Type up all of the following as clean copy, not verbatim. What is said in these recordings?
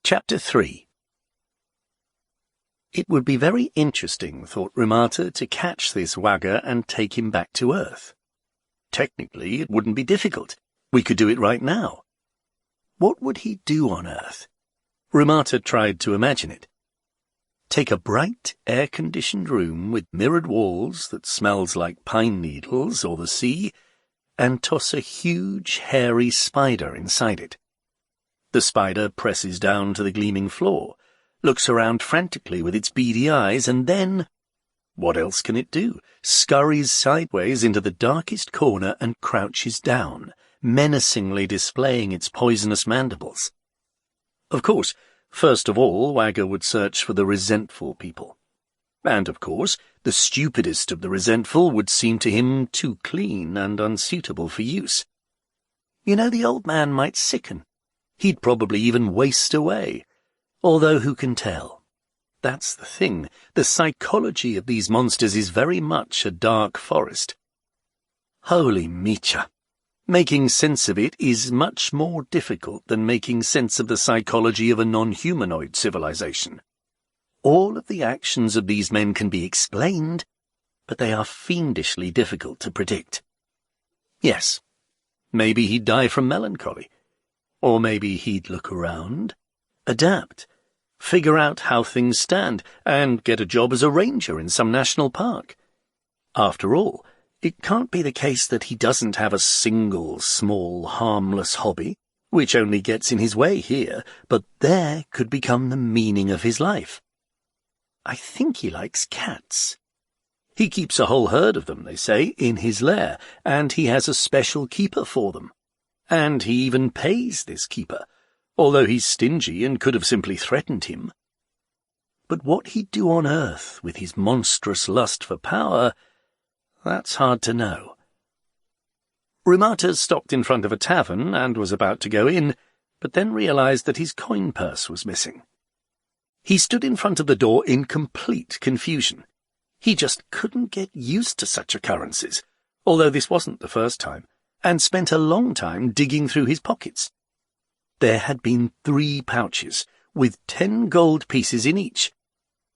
Chapter 3. It would be very interesting, thought Rumata, to catch this wagger and take him back to Earth. Technically, it wouldn't be difficult. We could do it right now. What would he do on Earth? Rumata tried to imagine it. Take a bright, air-conditioned room with mirrored walls that smells like pine needles or the sea, and toss a huge, hairy spider inside it. The spider presses down to the gleaming floor, looks around frantically with its beady eyes, and then, what else can it do? Scurries sideways into the darkest corner and crouches down, menacingly displaying its poisonous mandibles. Of course, first of all, Wagger would search for the resentful people. And, of course, the stupidest of the resentful would seem to him too clean and unsuitable for use. You know, the old man might sicken. He'd probably even waste away. Although who can tell? That's the thing. The psychology of these monsters is very much a dark forest. Holy Micha! Making sense of it is much more difficult than making sense of the psychology of a non-humanoid civilization. All of the actions of these men can be explained, but they are fiendishly difficult to predict. Yes, maybe he'd die from melancholy. Or maybe he'd look around, adapt, figure out how things stand, and get a job as a ranger in some national park. After all, it can't be the case that he doesn't have a single, small, harmless hobby, which only gets in his way here, but there could become the meaning of his life. I think he likes cats. He keeps a whole herd of them, they say, in his lair, and he has a special keeper for them. And he even pays this keeper, although he's stingy and could have simply threatened him. But what he'd do on Earth with his monstrous lust for power, that's hard to know. Rumata stopped in front of a tavern and was about to go in, but then realized that his coin purse was missing. He stood in front of the door in complete confusion. He just couldn't get used to such occurrences, although this wasn't the first time, and spent a long time digging through his pockets. There had been 3 pouches, with 10 gold pieces in each.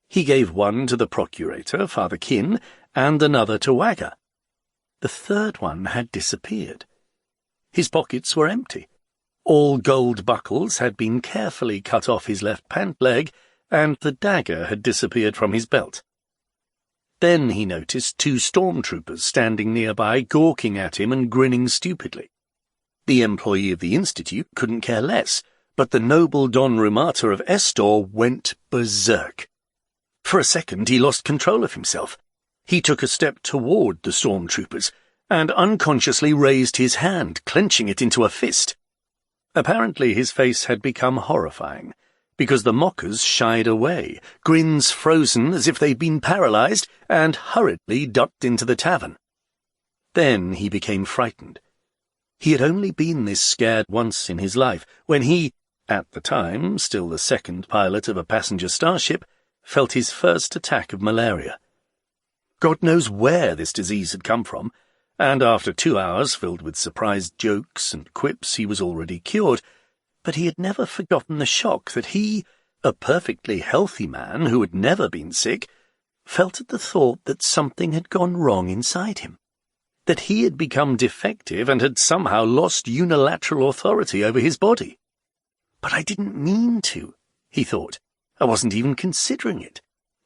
He gave one to the procurator, Father Kin, and another to Wagger. The third one had disappeared. His pockets were empty. All gold buckles had been carefully cut off his left pant leg, and the dagger had disappeared from his belt. Then he noticed 2 stormtroopers standing nearby, gawking at him and grinning stupidly. The employee of the Institute couldn't care less, but the noble Don Rumata of Estor went berserk. For a second he lost control of himself. He took a step toward the stormtroopers, and unconsciously raised his hand, clenching it into a fist. Apparently his face had become horrifying, because the mockers shied away, grins frozen as if they'd been paralyzed, and hurriedly ducked into the tavern. Then he became frightened. He had only been this scared once in his life, when he, at the time still the second pilot of a passenger starship, felt his first attack of malaria. God knows where this disease had come from, and after 2 hours filled with surprised jokes and quips he was already cured, but he had never forgotten the shock that he, a perfectly healthy man who had never been sick, felt at the thought that something had gone wrong inside him, that he had become defective and had somehow lost unilateral authority over his body. But I didn't mean to, he thought. I wasn't even considering it.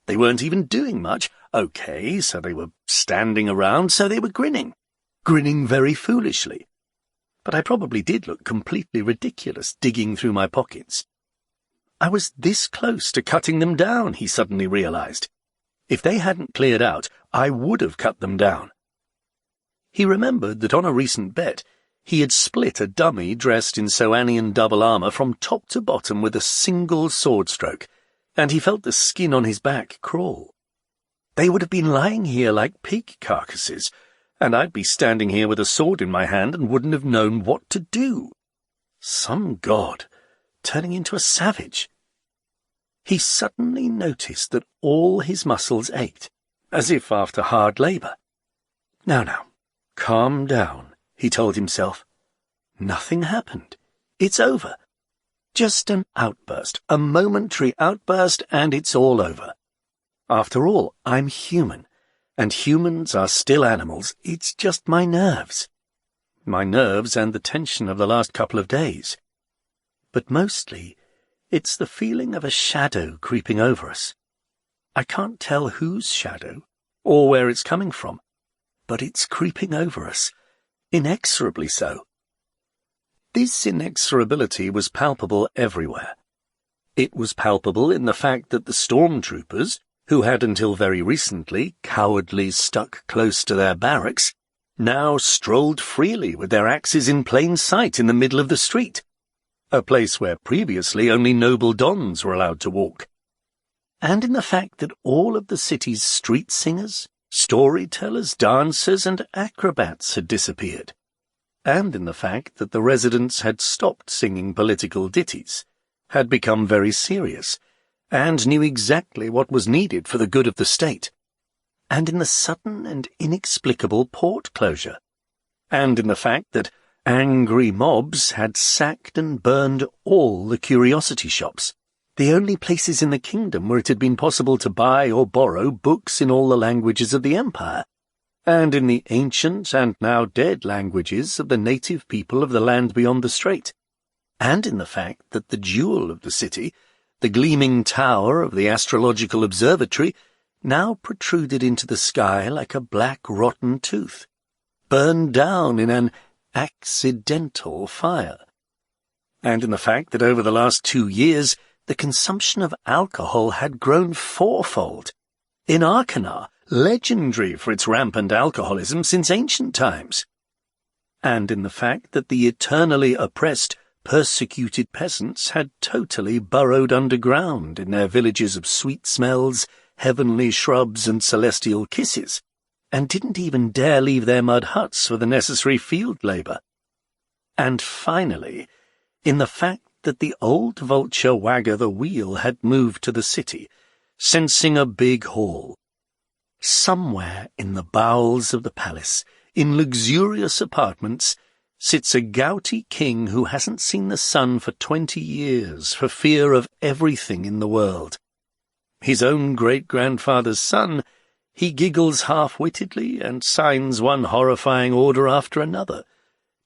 They weren't even doing much. Okay, so they were standing around, so they were grinning very foolishly. But I probably did look completely ridiculous digging through my pockets. I was this close to cutting them down, he suddenly realized. If they hadn't cleared out, I would have cut them down. He remembered that on a recent bet, he had split a dummy dressed in Soanian double armor from top to bottom with a single sword stroke, and he felt the skin on his back crawl. They would have been lying here like pig carcasses, and I'd be standing here with a sword in my hand and wouldn't have known what to do. Some god, turning into a savage. He suddenly noticed that all his muscles ached, as if after hard labor. Now, calm down, he told himself. Nothing happened. It's over. Just an outburst, a momentary outburst, and it's all over. After all, I'm human, and humans are still animals. It's just my nerves. My nerves and the tension of the last couple of days. But mostly, it's the feeling of a shadow creeping over us. I can't tell whose shadow, or where it's coming from, but it's creeping over us, inexorably so. This inexorability was palpable everywhere. It was palpable in the fact that the stormtroopers, who had until very recently cowardly stuck close to their barracks, now strolled freely with their axes in plain sight in the middle of the street, a place where previously only noble dons were allowed to walk. And in the fact that all of the city's street singers, storytellers, dancers, and acrobats had disappeared. And in the fact that the residents had stopped singing political ditties, had become very serious, and knew exactly what was needed for the good of the state. And in the sudden and inexplicable port closure. And in the fact that angry mobs had sacked and burned all the curiosity shops, the only places in the kingdom where it had been possible to buy or borrow books in all the languages of the empire, and in the ancient and now dead languages of the native people of the land beyond the strait, and in the fact that the jewel of the city, the gleaming tower of the astrological observatory, now protruded into the sky like a black rotten tooth, burned down in an accidental fire, and in the fact that over the last 2 years the consumption of alcohol had grown fourfold, in Arkady, legendary for its rampant alcoholism since ancient times, and in the fact that the eternally oppressed, persecuted peasants had totally burrowed underground in their villages of sweet smells, heavenly shrubs, and celestial kisses, and didn't even dare leave their mud huts for the necessary field labour. And finally, in the fact that the old vulture wagger the wheel had moved to the city, sensing a big hall. Somewhere in the bowels of the palace, in luxurious apartments, sits a gouty king who hasn't seen the sun for 20 years for fear of everything in the world. His own great-grandfather's son, he giggles half-wittedly and signs one horrifying order after another,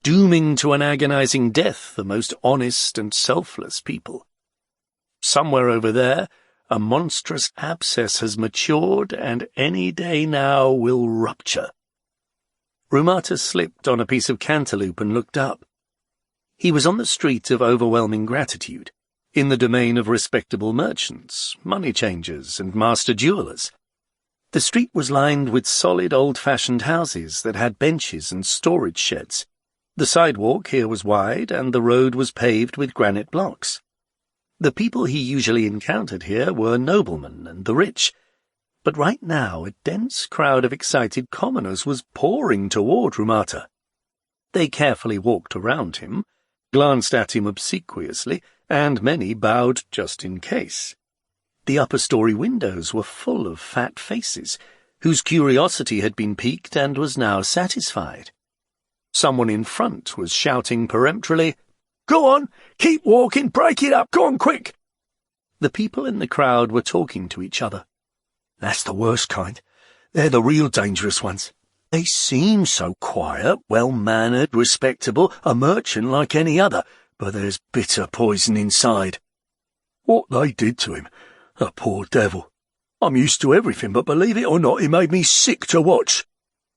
dooming to an agonizing death the most honest and selfless people. Somewhere over there, a monstrous abscess has matured and any day now will rupture. Rumata slipped on a piece of cantaloupe and looked up. He was on the street of overwhelming gratitude, in the domain of respectable merchants, money changers, and master jewellers. The street was lined with solid old-fashioned houses that had benches and storage sheds. The sidewalk here was wide, and the road was paved with granite blocks. The people he usually encountered here were noblemen and the rich, but right now a dense crowd of excited commoners was pouring toward Rumata. They carefully walked around him, glanced at him obsequiously, and many bowed just in case. The upper-story windows were full of fat faces, whose curiosity had been piqued and was now satisfied. Someone in front was shouting peremptorily, "Go on! Keep walking! Break it up! Go on, quick!" The people in the crowd were talking to each other. "That's the worst kind. They're the real dangerous ones. They seem so quiet, well-mannered, respectable, a merchant like any other, but there's bitter poison inside. What they did to him, the poor devil. I'm used to everything, but believe it or not, it made me sick to watch.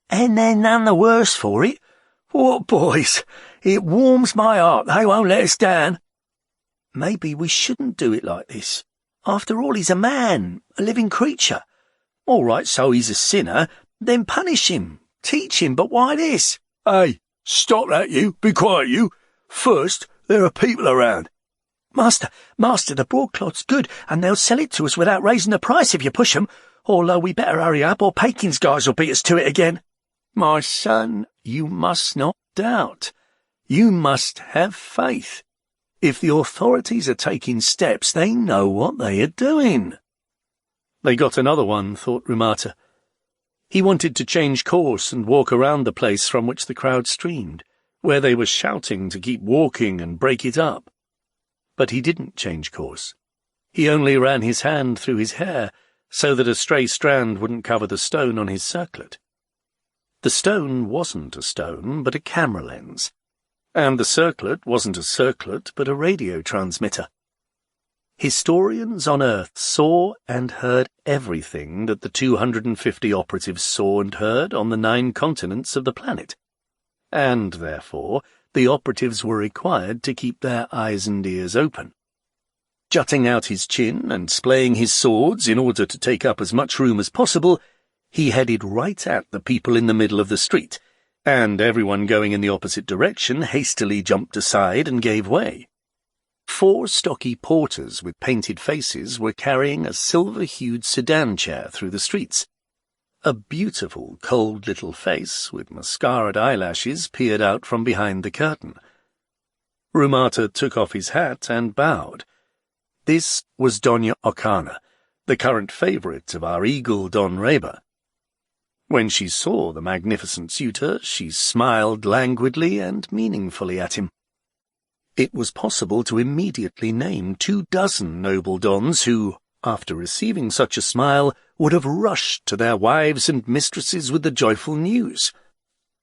And they're none the worse for it. What boys! It warms my heart they won't let us down. Maybe we shouldn't do it like this. After all, he's a man, a living creature. All right, so he's a sinner, then punish him, teach him, but why this?" "Hey, stop that, you! Be quiet, you! First, there are people around." Master, the broadcloth's good, and they'll sell it to us without raising the price if you push 'em, although we better hurry up or Pakin's guys will beat us to it again." "My son, you must not doubt. You must have faith. If the authorities are taking steps, they know what they are doing." They got another one, thought Rumata. He wanted to change course and walk around the place from which the crowd streamed, where they were shouting to keep walking and break it up. But he didn't change course. He only ran his hand through his hair so that a stray strand wouldn't cover the stone on his circlet. The stone wasn't a stone, but a camera lens, and the circlet wasn't a circlet, but a radio transmitter. Historians on Earth saw and heard everything that the 250 operatives saw and heard on the 9 continents of the planet, and, therefore, the operatives were required to keep their eyes and ears open. Jutting out his chin and splaying his swords in order to take up as much room as possible, he headed right at the people in the middle of the street, and everyone going in the opposite direction hastily jumped aside and gave way. 4 stocky porters with painted faces were carrying a silver-hued sedan chair through the streets. A beautiful, cold little face with mascaraed eyelashes peered out from behind the curtain. Rumata took off his hat and bowed. This was Doña Okana, the current favourite of our eagle Don Reba. When she saw the magnificent suitor, she smiled languidly and meaningfully at him. It was possible to immediately name 24 noble dons who, after receiving such a smile, would have rushed to their wives and mistresses with the joyful news.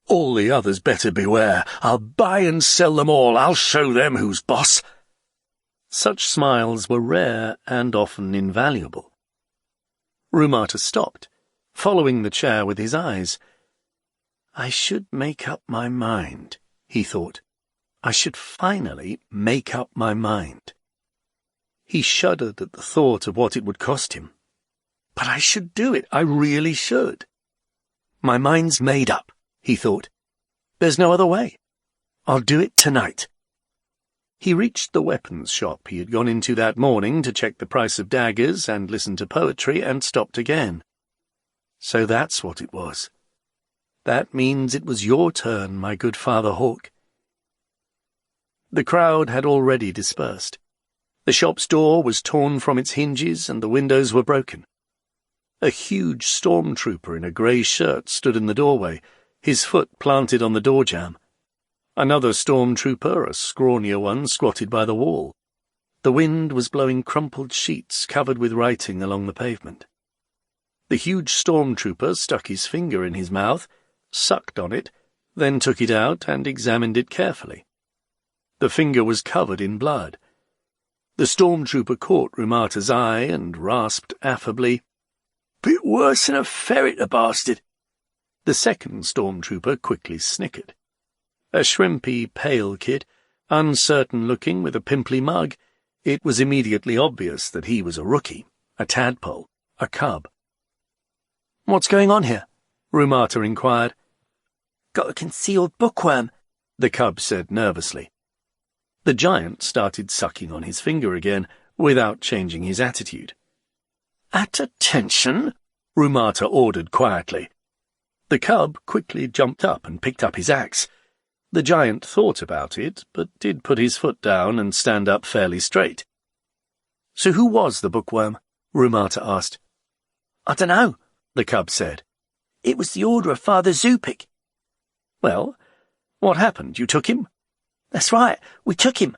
"All the others better beware. I'll buy and sell them all. I'll show them who's boss." Such smiles were rare and often invaluable. Rumata stopped, following the chair with his eyes. "I should make up my mind," he thought. "I should finally make up my mind." He shuddered at the thought of what it would cost him. "But I should do it, I really should." "My mind's made up," he thought. "There's no other way. I'll do it tonight." He reached the weapons shop he had gone into that morning to check the price of daggers and listen to poetry, and stopped again. So that's what it was. That means it was your turn, my good Father Hawk. The crowd had already dispersed. The shop's door was torn from its hinges and the windows were broken. A huge stormtrooper in a grey shirt stood in the doorway, his foot planted on the door jamb. Another stormtrooper, a scrawnier one, squatted by the wall. The wind was blowing crumpled sheets covered with writing along the pavement. The huge stormtrooper stuck his finger in his mouth, sucked on it, then took it out and examined it carefully. The finger was covered in blood. The stormtrooper caught Rumata's eye and rasped affably, "Bit worse than a ferret, the bastard." The second stormtrooper quickly snickered. A shrimpy, pale kid, uncertain-looking with a pimply mug, it was immediately obvious that he was a rookie, a tadpole, a cub. "What's going on here?" Rumata inquired. "Got a concealed bookworm," the cub said nervously. The giant started sucking on his finger again, without changing his attitude. "At attention," Rumata ordered quietly. The cub quickly jumped up and picked up his axe. The giant thought about it, but did put his foot down and stand up fairly straight. "So who was the bookworm?" Rumata asked. "I dunno," the cub said. "It was the order of Father Zupik." "Well, what happened? You took him?" "That's right, we took him."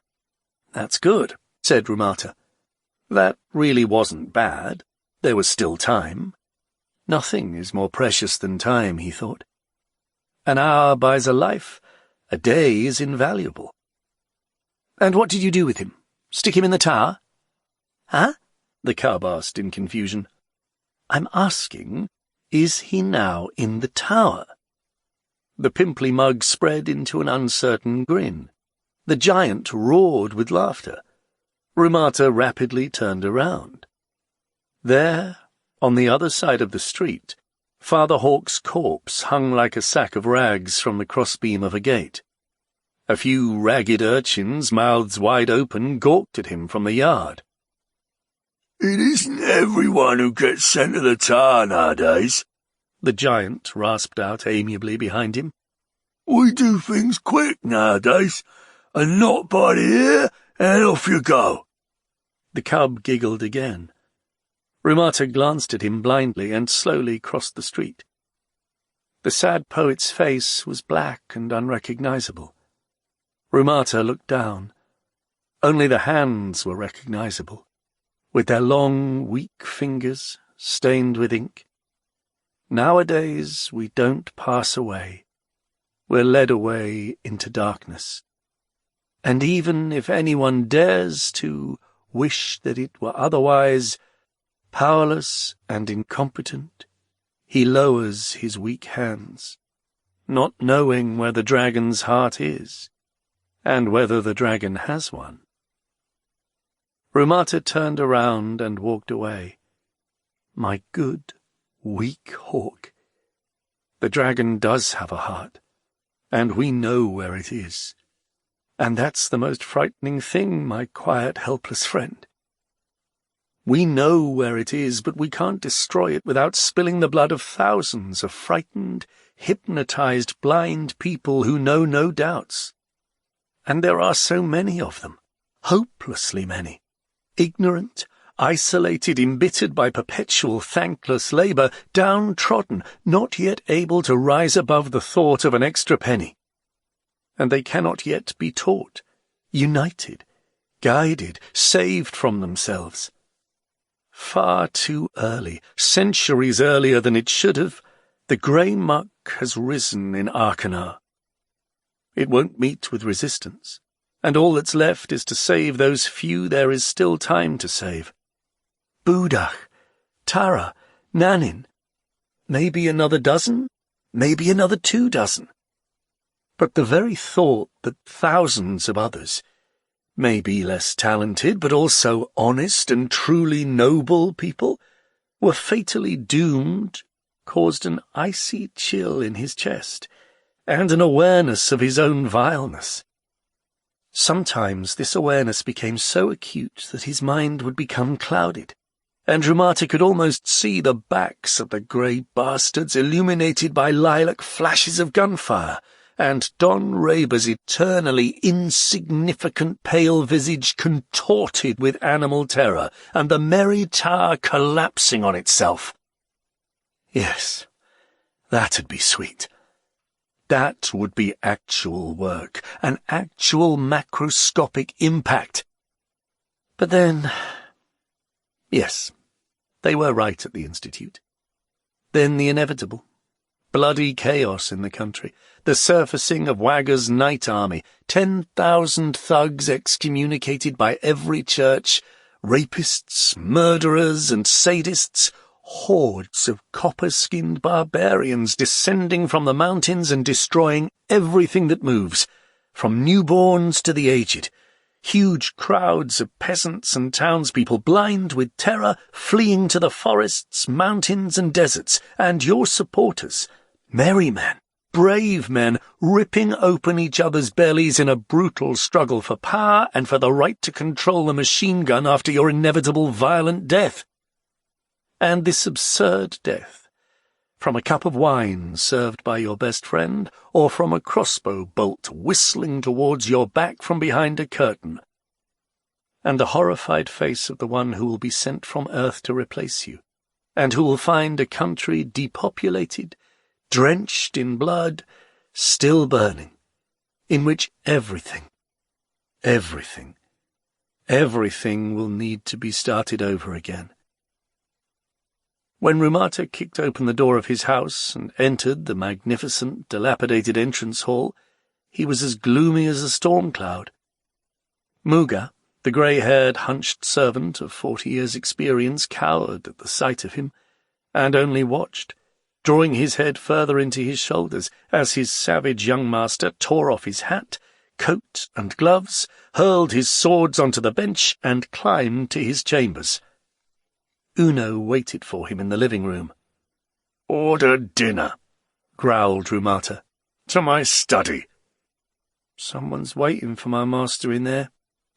"That's good," said Rumata. That really wasn't bad. There was still time. Nothing is more precious than time, he thought. An hour buys a life. A day is invaluable. "And what did you do with him? Stick him in the tower?" "Huh?" the cub asked in confusion. "I'm asking, is he now in the tower?" The pimply mug spread into an uncertain grin. The giant roared with laughter. Rumata rapidly turned around. There, on the other side of the street, Father Hawk's corpse hung like a sack of rags from the crossbeam of a gate. A few ragged urchins, mouths wide open, gawked at him from the yard. "It isn't everyone who gets sent to the tower nowadays," the giant rasped out amiably behind him. "We do things quick nowadays. A knot by the ear, and off you go." The cub giggled again. Rumata glanced at him blindly and slowly crossed the street. The sad poet's face was black and unrecognizable. Rumata looked down. Only the hands were recognizable, with their long, weak fingers stained with ink. Nowadays we don't pass away. We're led away into darkness. And even if anyone dares to wish that it were otherwise, powerless and incompetent, he lowers his weak hands, not knowing where the dragon's heart is, and whether the dragon has one. Rumata turned around and walked away. My good, weak hawk. The dragon does have a heart, and we know where it is. And that's the most frightening thing, my quiet, helpless friend. We know where it is, but we can't destroy it without spilling the blood of thousands of frightened, hypnotized, blind people who know no doubts. And there are so many of them, hopelessly many, ignorant, isolated, embittered by perpetual thankless labour, downtrodden, not yet able to rise above the thought of an extra penny. And they cannot yet be taught, united, guided, saved from themselves. Far too early, centuries earlier than it should have, the grey muck has risen in Arkana. It won't meet with resistance, and all that's left is to save those few there is still time to save. Budach, Tara, Nanin, maybe another dozen, maybe another 2 dozen. But the very thought that thousands of others, maybe less talented but also honest and truly noble people, were fatally doomed, caused an icy chill in his chest, and an awareness of his own vileness. Sometimes this awareness became so acute that his mind would become clouded, and Rumata could almost see the backs of the grey bastards illuminated by lilac flashes of gunfire, and Don Raber's eternally insignificant pale visage contorted with animal terror, and the merry tower collapsing on itself. Yes, that'd be sweet. That would be actual work, an actual macroscopic impact. But then, yes, they were right at the Institute. Then the inevitable. Bloody chaos in the country, the surfacing of Wagger's night army, 10,000 thugs excommunicated by every church, rapists, murderers, and sadists, hordes of copper-skinned barbarians descending from the mountains and destroying everything that moves, from newborns to the aged, huge crowds of peasants and townspeople blind with terror fleeing to the forests, mountains, and deserts, and your supporters, merry men, brave men, ripping open each other's bellies in a brutal struggle for power and for the right to control the machine gun after your inevitable violent death. And this absurd death, from a cup of wine served by your best friend, or from a crossbow bolt whistling towards your back from behind a curtain, and the horrified face of the one who will be sent from Earth to replace you, and who will find a country depopulated, drenched in blood, still burning, in which everything will need to be started over again. When Rumata kicked open the door of his house and entered the magnificent, dilapidated entrance hall, he was as gloomy as a storm cloud. Muga, the grey-haired, hunched servant of 40 years' experience, cowered at the sight of him, and only watched, drawing his head further into his shoulders as his savage young master tore off his hat, coat, and gloves, hurled his swords onto the bench, and climbed to his chambers. Uno waited for him in the living room. "Order dinner," growled Rumata. "To my study." "Someone's waiting for my master in there,"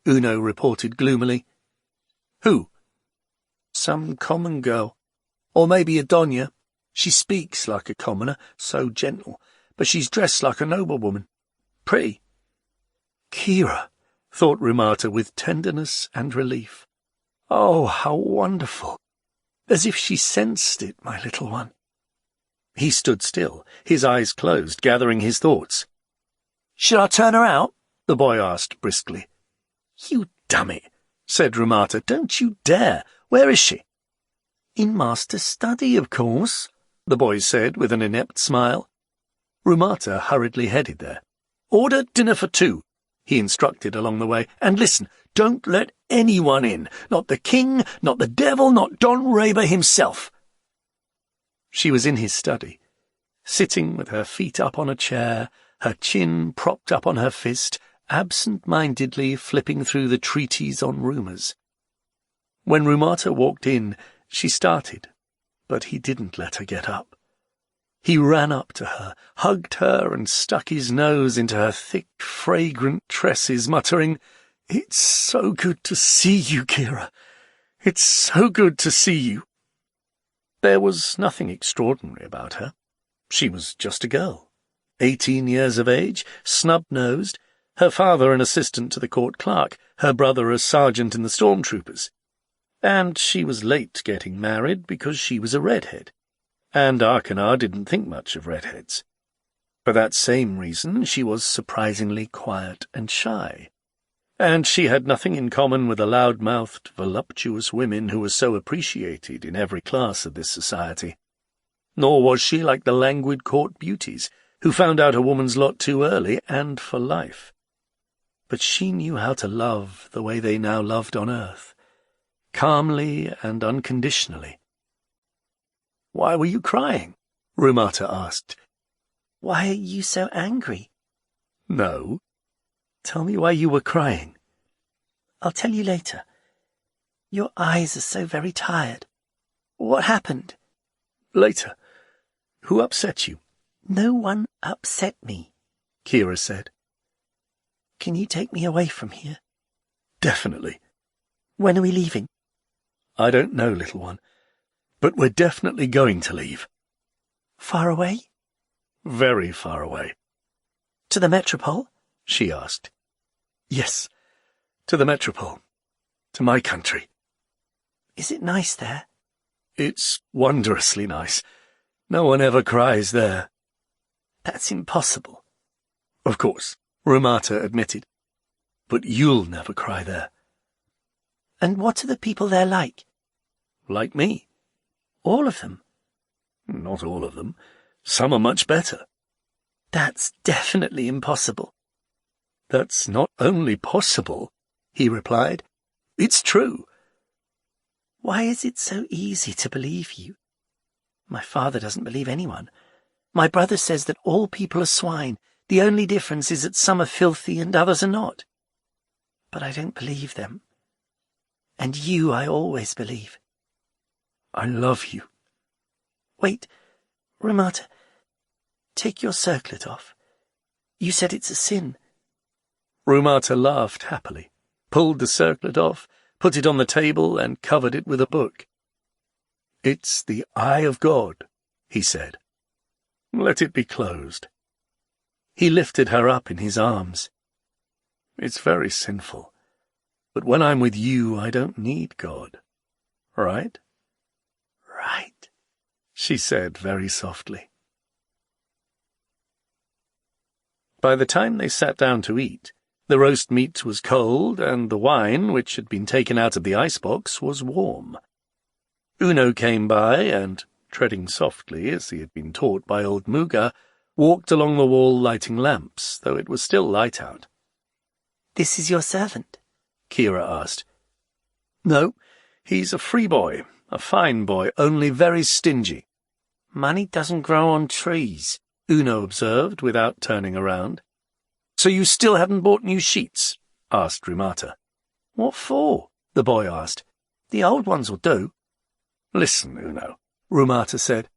Uno reported gloomily. "Who?" "Some common girl. Or maybe a Donya. She speaks like a commoner, so gentle, but she's dressed like a noblewoman. Pretty." "Kira," thought Rumata with tenderness and relief. "Oh, how wonderful! As if she sensed it, my little one." He stood still, his eyes closed, gathering his thoughts. "Should I turn her out?" the boy asked briskly. You dummy, said Rumata. Don't you dare. Where is she? In master's study, of course, the boy said with an inept smile. Rumata hurriedly headed there. Order dinner for 2, he instructed along the way. And listen, don't let anyone in. Not the king, not the devil, not Don Raber himself. She was in his study, sitting with her feet up on a chair, her chin propped up on her fist, absent-mindedly flipping through the treatise on rumours. When Rumata walked in, she started, but he didn't let her get up. He ran up to her, hugged her, and stuck his nose into her thick, fragrant tresses, muttering, "It's so good to see you, Kira. It's so good to see you." There was nothing extraordinary about her. She was just a girl, 18 years of age, snub-nosed, her father an assistant to the court clerk, her brother a sergeant in the stormtroopers. And she was late getting married because she was a redhead, and Arkady didn't think much of redheads. For that same reason she was surprisingly quiet and shy, and she had nothing in common with the loud-mouthed, voluptuous women who were so appreciated in every class of this society. Nor was she like the languid court beauties, who found out a woman's lot too early and for life. But she knew how to love the way they now loved on earth, calmly and unconditionally. "Why were you crying?" Rumata asked. "Why are you so angry?" "No. Tell me why you were crying." "I'll tell you later. Your eyes are so very tired. What happened?" "Later. Who upset you?" "No one upset me," Kira said. "Can you take me away from here?" "Definitely." "When are we leaving?" "I don't know, little one. But we're definitely going to leave." "Far away?" "Very far away." "To the metropole?" she asked. "Yes, to the metropole. To my country." "Is it nice there?" "It's wondrously nice. No one ever cries there." "That's impossible." "Of course," Rumata admitted. "But you'll never cry there." "And what are the people there like?" "Like me." "All of them?" "Not all of them. Some are much better." "That's definitely impossible." "That's not only possible," he replied. "It's true." "Why is it so easy to believe you? My father doesn't believe anyone. My brother says that all people are swine. The only difference is that some are filthy and others are not. But I don't believe them. And you I always believe." "I love you." "Wait, Rumata, take your circlet off. You said it's a sin." Rumata laughed happily, pulled the circlet off, put it on the table, and covered it with a book. "It's the eye of God," he said. "Let it be closed." He lifted her up in his arms. "It's very sinful, but when I'm with you I don't need God. Right?" "Right," she said very softly. By the time they sat down to eat, the roast meat was cold, and the wine, which had been taken out of the icebox, was warm. Uno came by and, treading softly as he had been taught by old Muga, walked along the wall lighting lamps, though it was still light out. "This is your servant?" Kira asked. "No, he's a free boy, a fine boy, only very stingy." "Money doesn't grow on trees," Uno observed without turning around. "So you still haven't bought new sheets?" asked Rumata. "What for?" the boy asked. "The old ones will do." "Listen, Uno," Rumata said.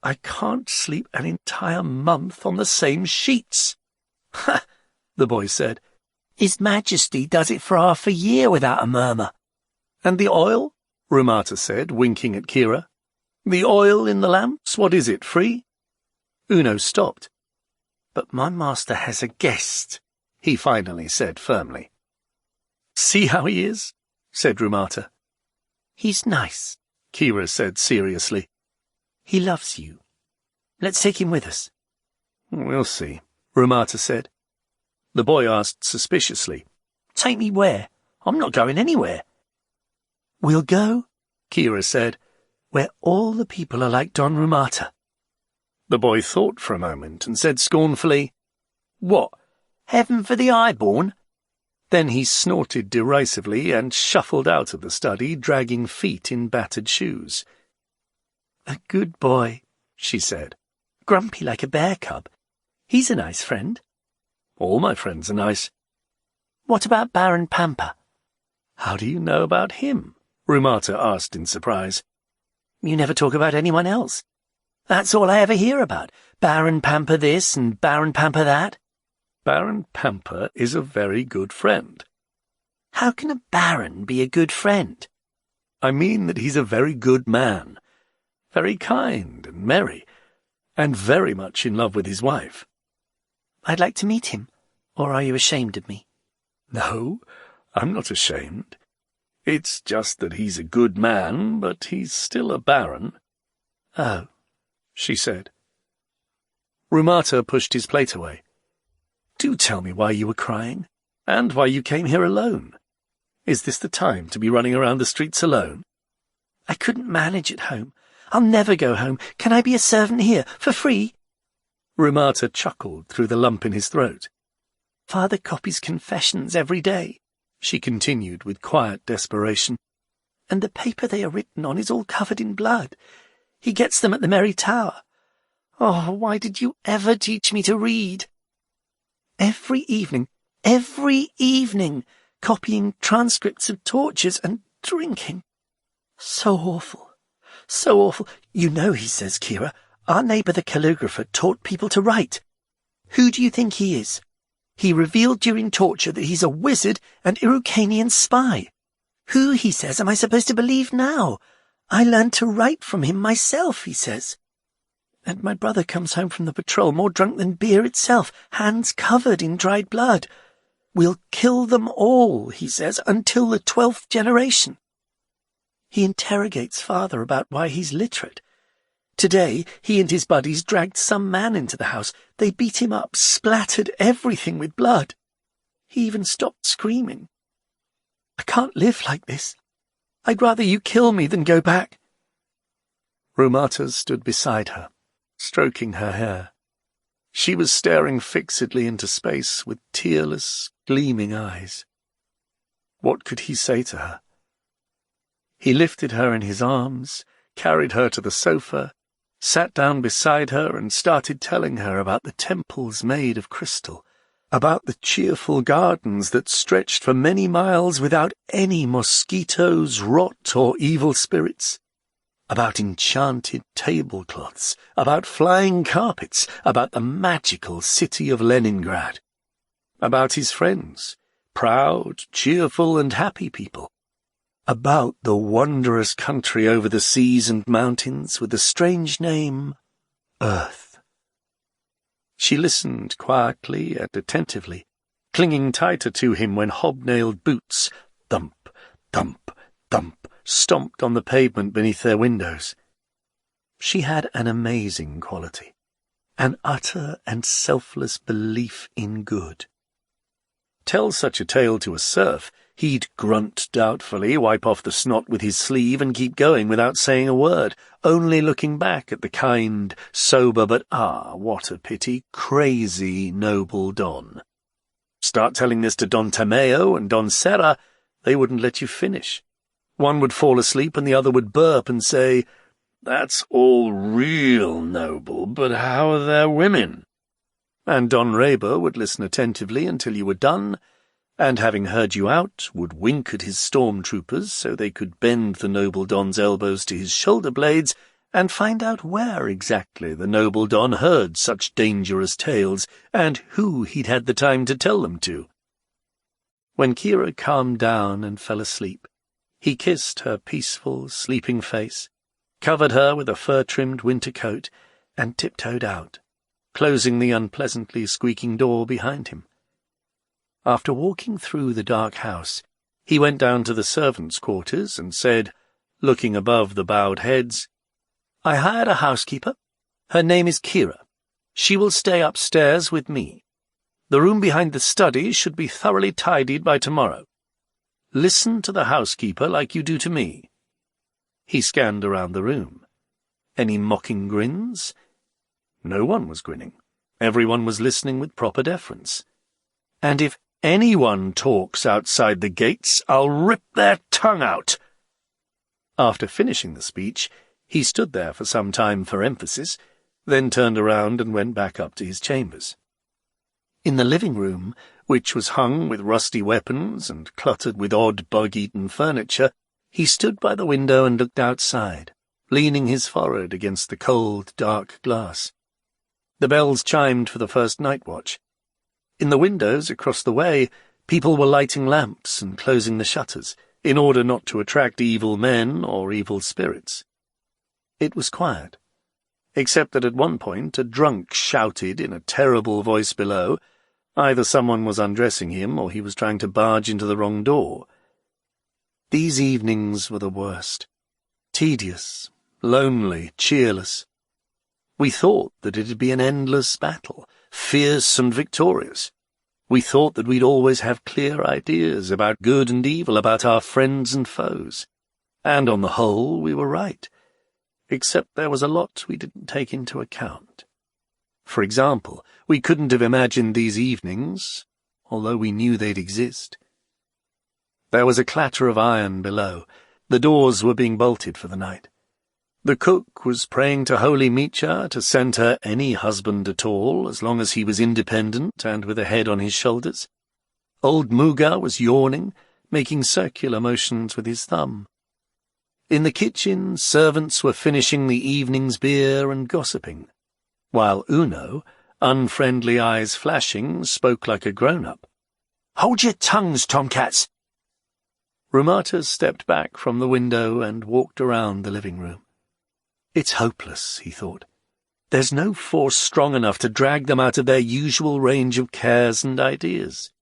"I can't sleep an entire month on the same sheets." "Ha!" the boy said. "His Majesty does it for half a year without a murmur." "And the oil?" Rumata said, winking at Kira. "The oil in the lamps, what is it, free?" Uno stopped. "But my master has a guest," he finally said firmly. "See how he is?" said Rumata. "He's nice," Kira said seriously. "He loves you. Let's take him with us." "We'll see," Rumata said. The boy asked suspiciously, Take me where? I'm not going anywhere. We'll go, Kira said, where all the people are like Don Rumata. The boy thought for a moment and said scornfully, What, heaven for the highborn? Then he snorted derisively and shuffled out of the study, dragging feet in battered shoes. A good boy, she said, grumpy like a bear cub. He's a nice friend. All my friends are nice. What about Baron Pampa? How do you know about him? Rumata asked in surprise. You never talk about anyone else. That's all I ever hear about. Baron Pampa this and Baron Pampa that. Baron Pampa is a very good friend. How can a baron be a good friend? I mean that he's a very good man, very kind and merry, and very much in love with his wife. I'd like to meet him, or are you ashamed of me? No, I'm not ashamed. It's just that he's a good man, but he's still a baron. Oh, she said. Rumata pushed his plate away. Do tell me why you were crying, and why you came here alone. Is this the time to be running around the streets alone? I couldn't manage at home. I'll never go home. Can I be a servant here, for free? Rumata chuckled through the lump in his throat. Father copies confessions every day, she continued with quiet desperation. And the paper they are written on is all covered in blood. He gets them at the Merry Tower. Oh, why did you ever teach me to read? Every evening, copying transcripts of tortures and drinking. So awful, so awful. You know, he says, Kira, our neighbour the calligrapher taught people to write. Who do you think he is? He revealed during torture that he's a wizard and Irukanian spy. Who, he says, am I supposed to believe now? I learned to write from him myself, he says. And my brother comes home from the patrol more drunk than beer itself, hands covered in dried blood. We'll kill them all, he says, until the 12th generation. He interrogates father about why he's literate. Today, he and his buddies dragged some man into the house. They beat him up, splattered everything with blood. He even stopped screaming. I can't live like this. I'd rather you kill me than go back. Rumata stood beside her, stroking her hair. She was staring fixedly into space with tearless, gleaming eyes. What could he say to her? He lifted her in his arms, carried her to the sofa, sat down beside her and started telling her about the temples made of crystal, about the cheerful gardens that stretched for many miles without any mosquitoes, rot, or evil spirits, about enchanted tablecloths, about flying carpets, about the magical city of Leningrad, about his friends, proud, cheerful, and happy people, about the wondrous country over the seas and mountains with the strange name, Earth. She listened quietly and attentively, clinging tighter to him when hobnailed boots, thump, thump, thump, stomped on the pavement beneath their windows. She had an amazing quality, an utter and selfless belief in good. Tell such a tale to a serf, he'd grunt doubtfully, wipe off the snot with his sleeve, and keep going without saying a word, only looking back at the kind, sober but, what a pity, crazy noble Don. Start telling this to Don Tameo and Don Serra, they wouldn't let you finish. One would fall asleep and the other would burp and say, "That's all real noble, but how are their women?" And Don Reber would listen attentively until you were done, and having heard you out, would wink at his storm-troopers so they could bend the noble Don's elbows to his shoulder blades and find out where exactly the noble Don heard such dangerous tales, and who he'd had the time to tell them to. When Kira calmed down and fell asleep, he kissed her peaceful, sleeping face, covered her with a fur-trimmed winter coat, and tiptoed out, closing the unpleasantly squeaking door behind him. After walking through the dark house, he went down to the servants' quarters and said, looking above the bowed heads, "I hired a housekeeper. Her name is Kira. She will stay upstairs with me. The room behind the study should be thoroughly tidied by tomorrow. Listen to the housekeeper like you do to me." He scanned around the room. Any mocking grins? No one was grinning. Everyone was listening with proper deference. "And if anyone talks outside the gates, I'll rip their tongue out." After finishing the speech, he stood there for some time for emphasis, then turned around and went back up to his chambers. In the living room, which was hung with rusty weapons and cluttered with odd bug-eaten furniture, he stood by the window and looked outside, leaning his forehead against the cold, dark glass. The bells chimed for the first night watch. In the windows across the way, people were lighting lamps and closing the shutters, in order not to attract evil men or evil spirits. It was quiet, except that at one point a drunk shouted in a terrible voice below. Either someone was undressing him or he was trying to barge into the wrong door. These evenings were the worst. Tedious, lonely, cheerless. We thought that it'd be an endless battle, fierce and victorious. We thought that we'd always have clear ideas about good and evil, about our friends and foes. And on the whole, we were right. Except there was a lot we didn't take into account. For example, we couldn't have imagined these evenings, although we knew they'd exist. There was a clatter of iron below. The doors were being bolted for the night. The cook was praying to Holy Micha to send her any husband at all, as long as he was independent and with a head on his shoulders. Old Muga was yawning, making circular motions with his thumb. In the kitchen, servants were finishing the evening's beer and gossiping, while Uno, unfriendly eyes flashing, spoke like a grown-up. "Hold your tongues, tomcats!" Rumata stepped back from the window and walked around the living room. It's hopeless, he thought. There's no force strong enough to drag them out of their usual range of cares and ideas.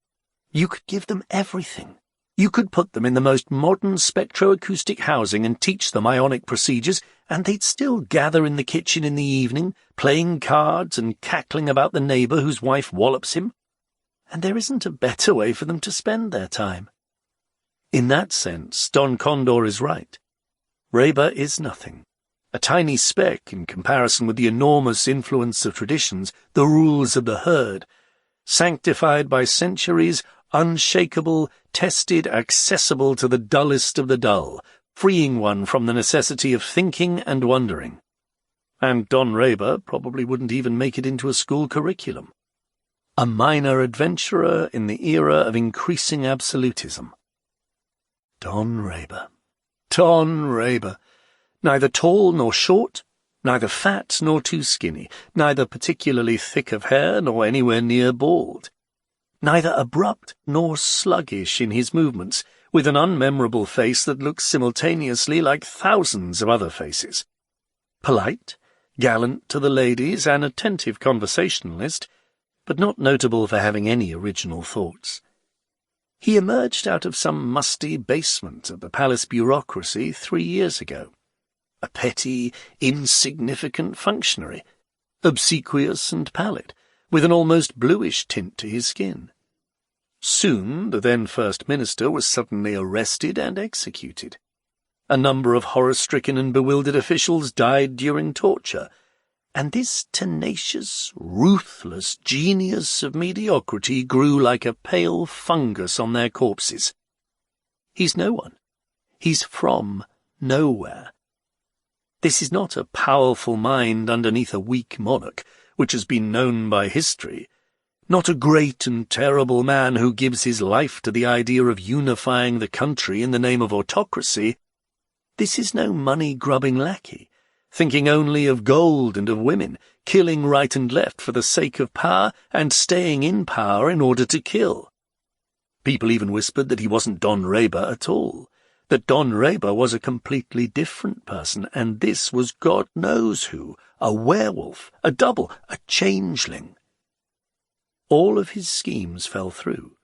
You could give them everything. You could put them in the most modern spectroacoustic housing and teach them ionic procedures, and they'd still gather in the kitchen in the evening, playing cards and cackling about the neighbour whose wife wallops him. And there isn't a better way for them to spend their time. In that sense, Don Condor is right. Reba is nothing. A tiny speck in comparison with the enormous influence of traditions, the rules of the herd, sanctified by centuries, unshakable, tested, accessible to the dullest of the dull, freeing one from the necessity of thinking and wondering. And Don Reba probably wouldn't even make it into a school curriculum. A minor adventurer in the era of increasing absolutism. Don Reba. Don Reba. Neither tall nor short, neither fat nor too skinny, neither particularly thick of hair nor anywhere near bald. Neither abrupt nor sluggish in his movements, with an unmemorable face that looks simultaneously like thousands of other faces. Polite, gallant to the ladies, an attentive conversationalist, but not notable for having any original thoughts. He emerged out of some musty basement of the palace bureaucracy 3 years ago. A petty, insignificant functionary, obsequious and pallid, with an almost bluish tint to his skin. Soon the then First Minister was suddenly arrested and executed. A number of horror-stricken and bewildered officials died during torture, and this tenacious, ruthless genius of mediocrity grew like a pale fungus on their corpses. He's no one. He's from nowhere. This is not a powerful mind underneath a weak monarch, which has been known by history, not a great and terrible man who gives his life to the idea of unifying the country in the name of autocracy. This is no money-grubbing lackey, thinking only of gold and of women, killing right and left for the sake of power and staying in power in order to kill. People even whispered that he wasn't Don Reba at all, that Don Reba was a completely different person, and this was God knows who, a werewolf, a double, a changeling. All of his schemes fell through.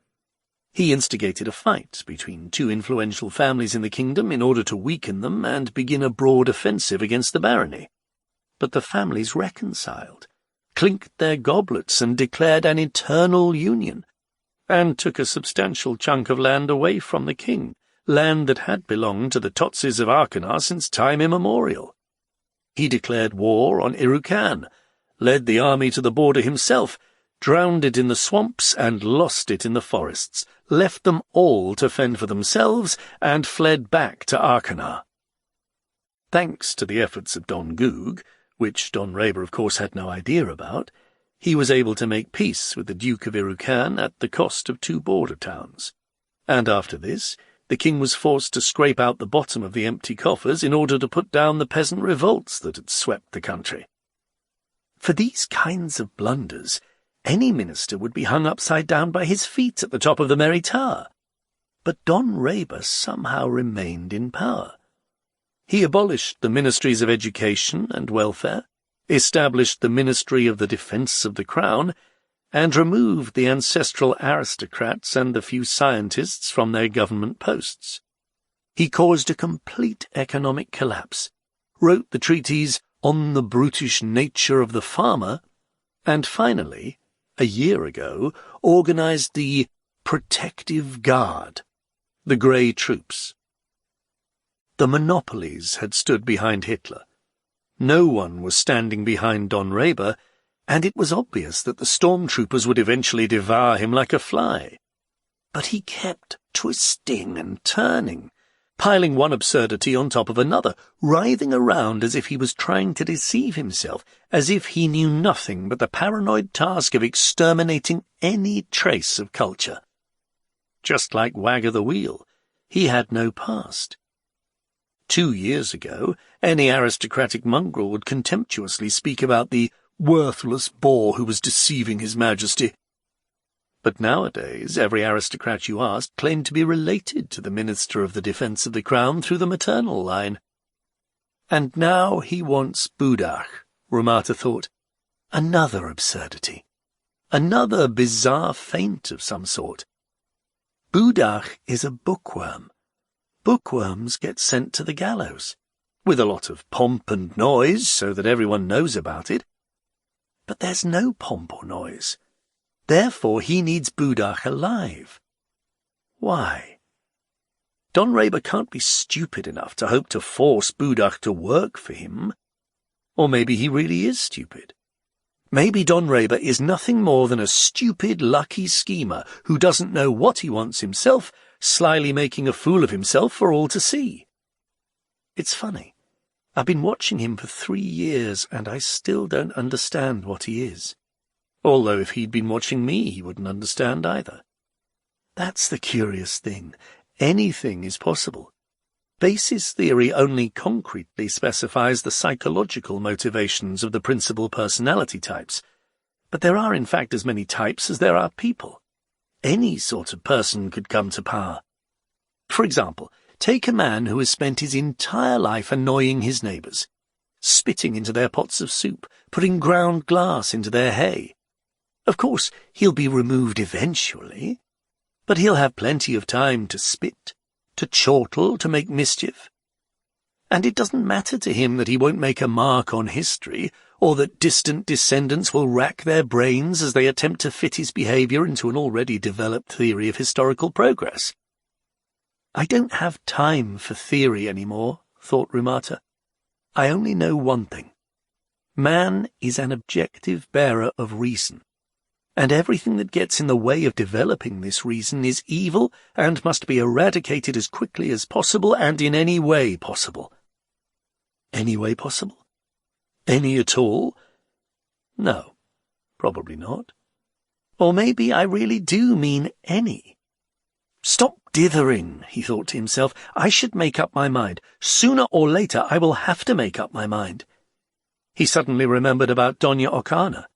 He instigated a fight between 2 influential families in the kingdom in order to weaken them and begin a broad offensive against the barony. But the families reconciled, clinked their goblets and declared an eternal union, and took a substantial chunk of land away from the king, land that had belonged to the Totsis of Arkady since time immemorial. He declared war on Irukan, led the army to the border himself, drowned it in the swamps and lost it in the forests, left them all to fend for themselves, and fled back to Arkady. Thanks to the efforts of Don Gug, which Don Reber of course had no idea about, he was able to make peace with the Duke of Irukan at the cost of 2 border towns. And after this, the king was forced to scrape out the bottom of the empty coffers in order to put down the peasant revolts that had swept the country. For these kinds of blunders, any minister would be hung upside down by his feet at the top of the Merry Tower. But Don Reber somehow remained in power. He abolished the ministries of education and welfare, established the Ministry of the Defence of the Crown, and removed the ancestral aristocrats and the few scientists from their government posts. He caused a complete economic collapse, wrote the treatise On the Brutish Nature of the Farmer, and finally, a year ago, organized the Protective Guard, the Grey Troops. The monopolies had stood behind Hitler. No one was standing behind Don Reber, and it was obvious that the stormtroopers would eventually devour him like a fly. But he kept twisting and turning, piling one absurdity on top of another, writhing around as if he was trying to deceive himself, as if he knew nothing but the paranoid task of exterminating any trace of culture. Just like Wagger the Wheel, he had no past. 2 years ago, any aristocratic mongrel would contemptuously speak about the worthless boor who was deceiving His Majesty. But nowadays every aristocrat you asked claimed to be related to the Minister of the Defence of the Crown through the maternal line. And now he wants Budach, Ramata thought. Another absurdity. Another bizarre feint of some sort. Budach is a bookworm. Bookworms get sent to the gallows, with a lot of pomp and noise so that everyone knows about it. But there's no pomp or noise. Therefore he needs Budach alive. Why? Don Reber can't be stupid enough to hope to force Budach to work for him. Or maybe he really is stupid. Maybe Don Reber is nothing more than a stupid, lucky schemer who doesn't know what he wants himself, slyly making a fool of himself for all to see. It's funny. I've been watching him for 3 years, and I still don't understand what he is. Although if he'd been watching me, he wouldn't understand either. That's the curious thing. Anything is possible. Basis theory only concretely specifies the psychological motivations of the principal personality types. But there are in fact as many types as there are people. Any sort of person could come to power. For example, take a man who has spent his entire life annoying his neighbours, spitting into their pots of soup, putting ground glass into their hay. Of course, he'll be removed eventually, but he'll have plenty of time to spit, to chortle, to make mischief. And it doesn't matter to him that he won't make a mark on history, or that distant descendants will rack their brains as they attempt to fit his behaviour into an already developed theory of historical progress. I don't have time for theory anymore, thought Ramata. I only know one thing. Man is an objective bearer of reason, and everything that gets in the way of developing this reason is evil and must be eradicated as quickly as possible and in any way possible. Any way possible? Any at all? No, probably not. Or maybe I really do mean any. Stop dithering, he thought to himself. I should make up my mind. Sooner or later I will have to make up my mind. He suddenly remembered about Doña Okana.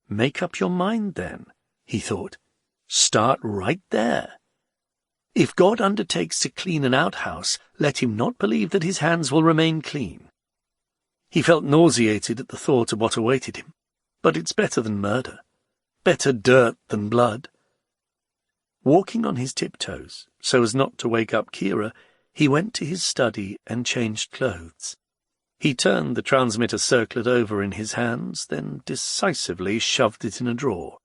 Make up your mind then, he thought. Start right there. If God undertakes to clean an outhouse, let him not believe that his hands will remain clean. He felt nauseated at the thought of what awaited him, but it's better than murder. Better dirt than blood. Walking on his tiptoes, so as not to wake up Kira, he went to his study and changed clothes. He turned the transmitter circlet over in his hands, then decisively shoved it in a drawer.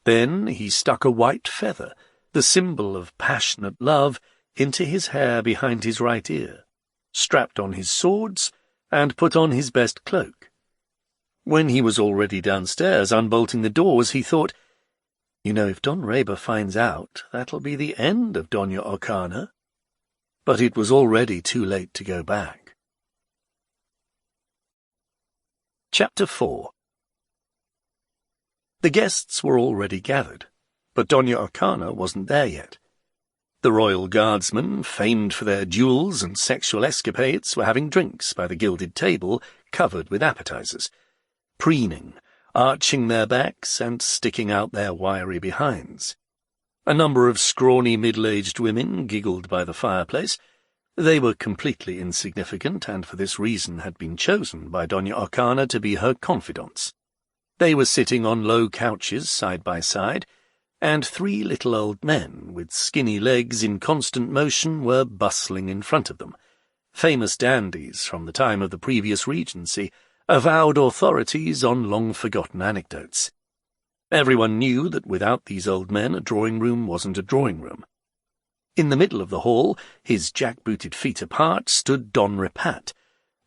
Then he stuck a white feather, the symbol of passionate love, into his hair behind his right ear, strapped on his swords, and put on his best cloak. When he was already downstairs, unbolting the doors, he thought, "You know, if Don Reber finds out, that'll be the end of Doña Okana." But it was already too late to go back. Chapter 4. The guests were already gathered, but Doña Okana wasn't there yet. The royal guardsmen, famed for their duels and sexual escapades, were having drinks by the gilded table covered with appetizers, preening, arching their backs and sticking out their wiry behinds. A number of scrawny middle-aged women giggled by the fireplace. They were completely insignificant, and for this reason had been chosen by Doña Okana to be her confidants. They were sitting on low couches side by side, and 3 little old men with skinny legs in constant motion were bustling in front of them, famous dandies from the time of the previous regency, avowed authorities on long-forgotten anecdotes. Everyone knew that without these old men a drawing-room wasn't a drawing-room. In the middle of the hall, his jack-booted feet apart, stood Don Repat,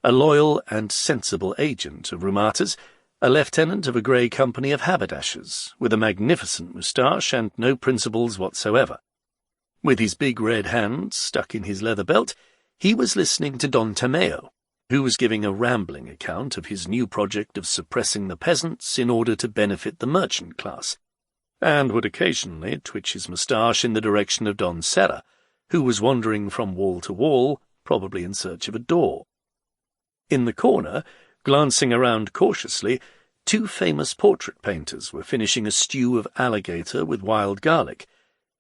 a loyal and sensible agent of Rumata's, a lieutenant of a grey company of haberdashers, with a magnificent moustache and no principles whatsoever. With his big red hand stuck in his leather belt, he was listening to Don Tomeo, who was giving a rambling account of his new project of suppressing the peasants in order to benefit the merchant class, and would occasionally twitch his moustache in the direction of Don Serra, who was wandering from wall to wall, probably in search of a door. In the corner, glancing around cautiously, 2 famous portrait painters were finishing a stew of alligator with wild garlic,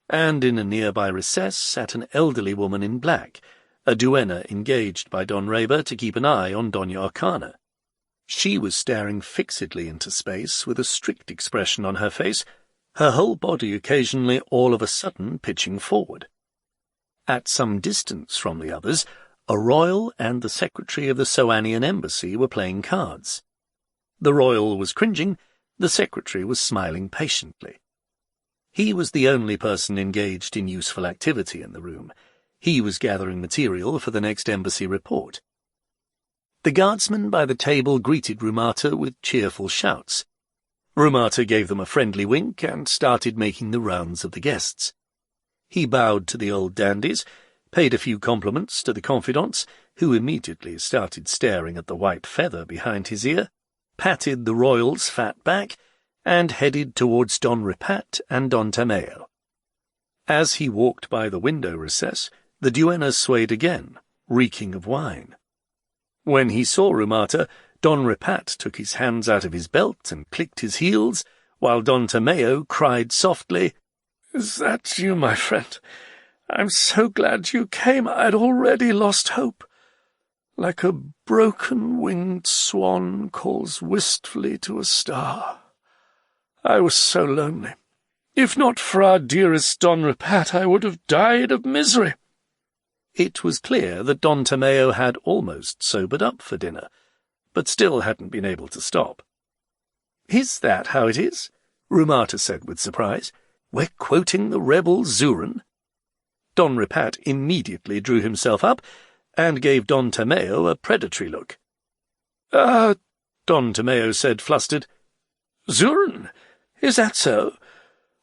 and in a nearby recess sat an elderly woman in black, a duenna engaged by Don Reber to keep an eye on Doña Okana. She was staring fixedly into space with a strict expression on her face, her whole body occasionally all of a sudden pitching forward. At some distance from the others, a royal and the secretary of the Soanian embassy were playing cards. The royal was cringing, the secretary was smiling patiently. He was the only person engaged in useful activity in the room. He was gathering material for the next embassy report. The guardsmen by the table greeted Rumata with cheerful shouts. Rumata gave them a friendly wink and started making the rounds of the guests. He bowed to the old dandies, paid a few compliments to the confidants, who immediately started staring at the white feather behind his ear, patted the royal's fat back, and headed towards Don Repat and Don Tomeo. As he walked by the window recess, the duenna swayed again, reeking of wine. When he saw Rumata, Don Repat took his hands out of his belt and clicked his heels, while Don Tomeo cried softly, "Is that you, my friend? I'm so glad you came. I'd already lost hope. Like a broken-winged swan calls wistfully to a star. I was so lonely. If not for our dearest Don Repat, I would have died of misery." It was clear that Don Tomeo had almost sobered up for dinner, but still hadn't been able to stop. "Is that how it is?" Rumata said with surprise. "We're quoting the rebel Zurin." Don Repat immediately drew himself up and gave Don Tomeo a predatory look. Don Tomeo said, flustered. "Zurin? Is that so?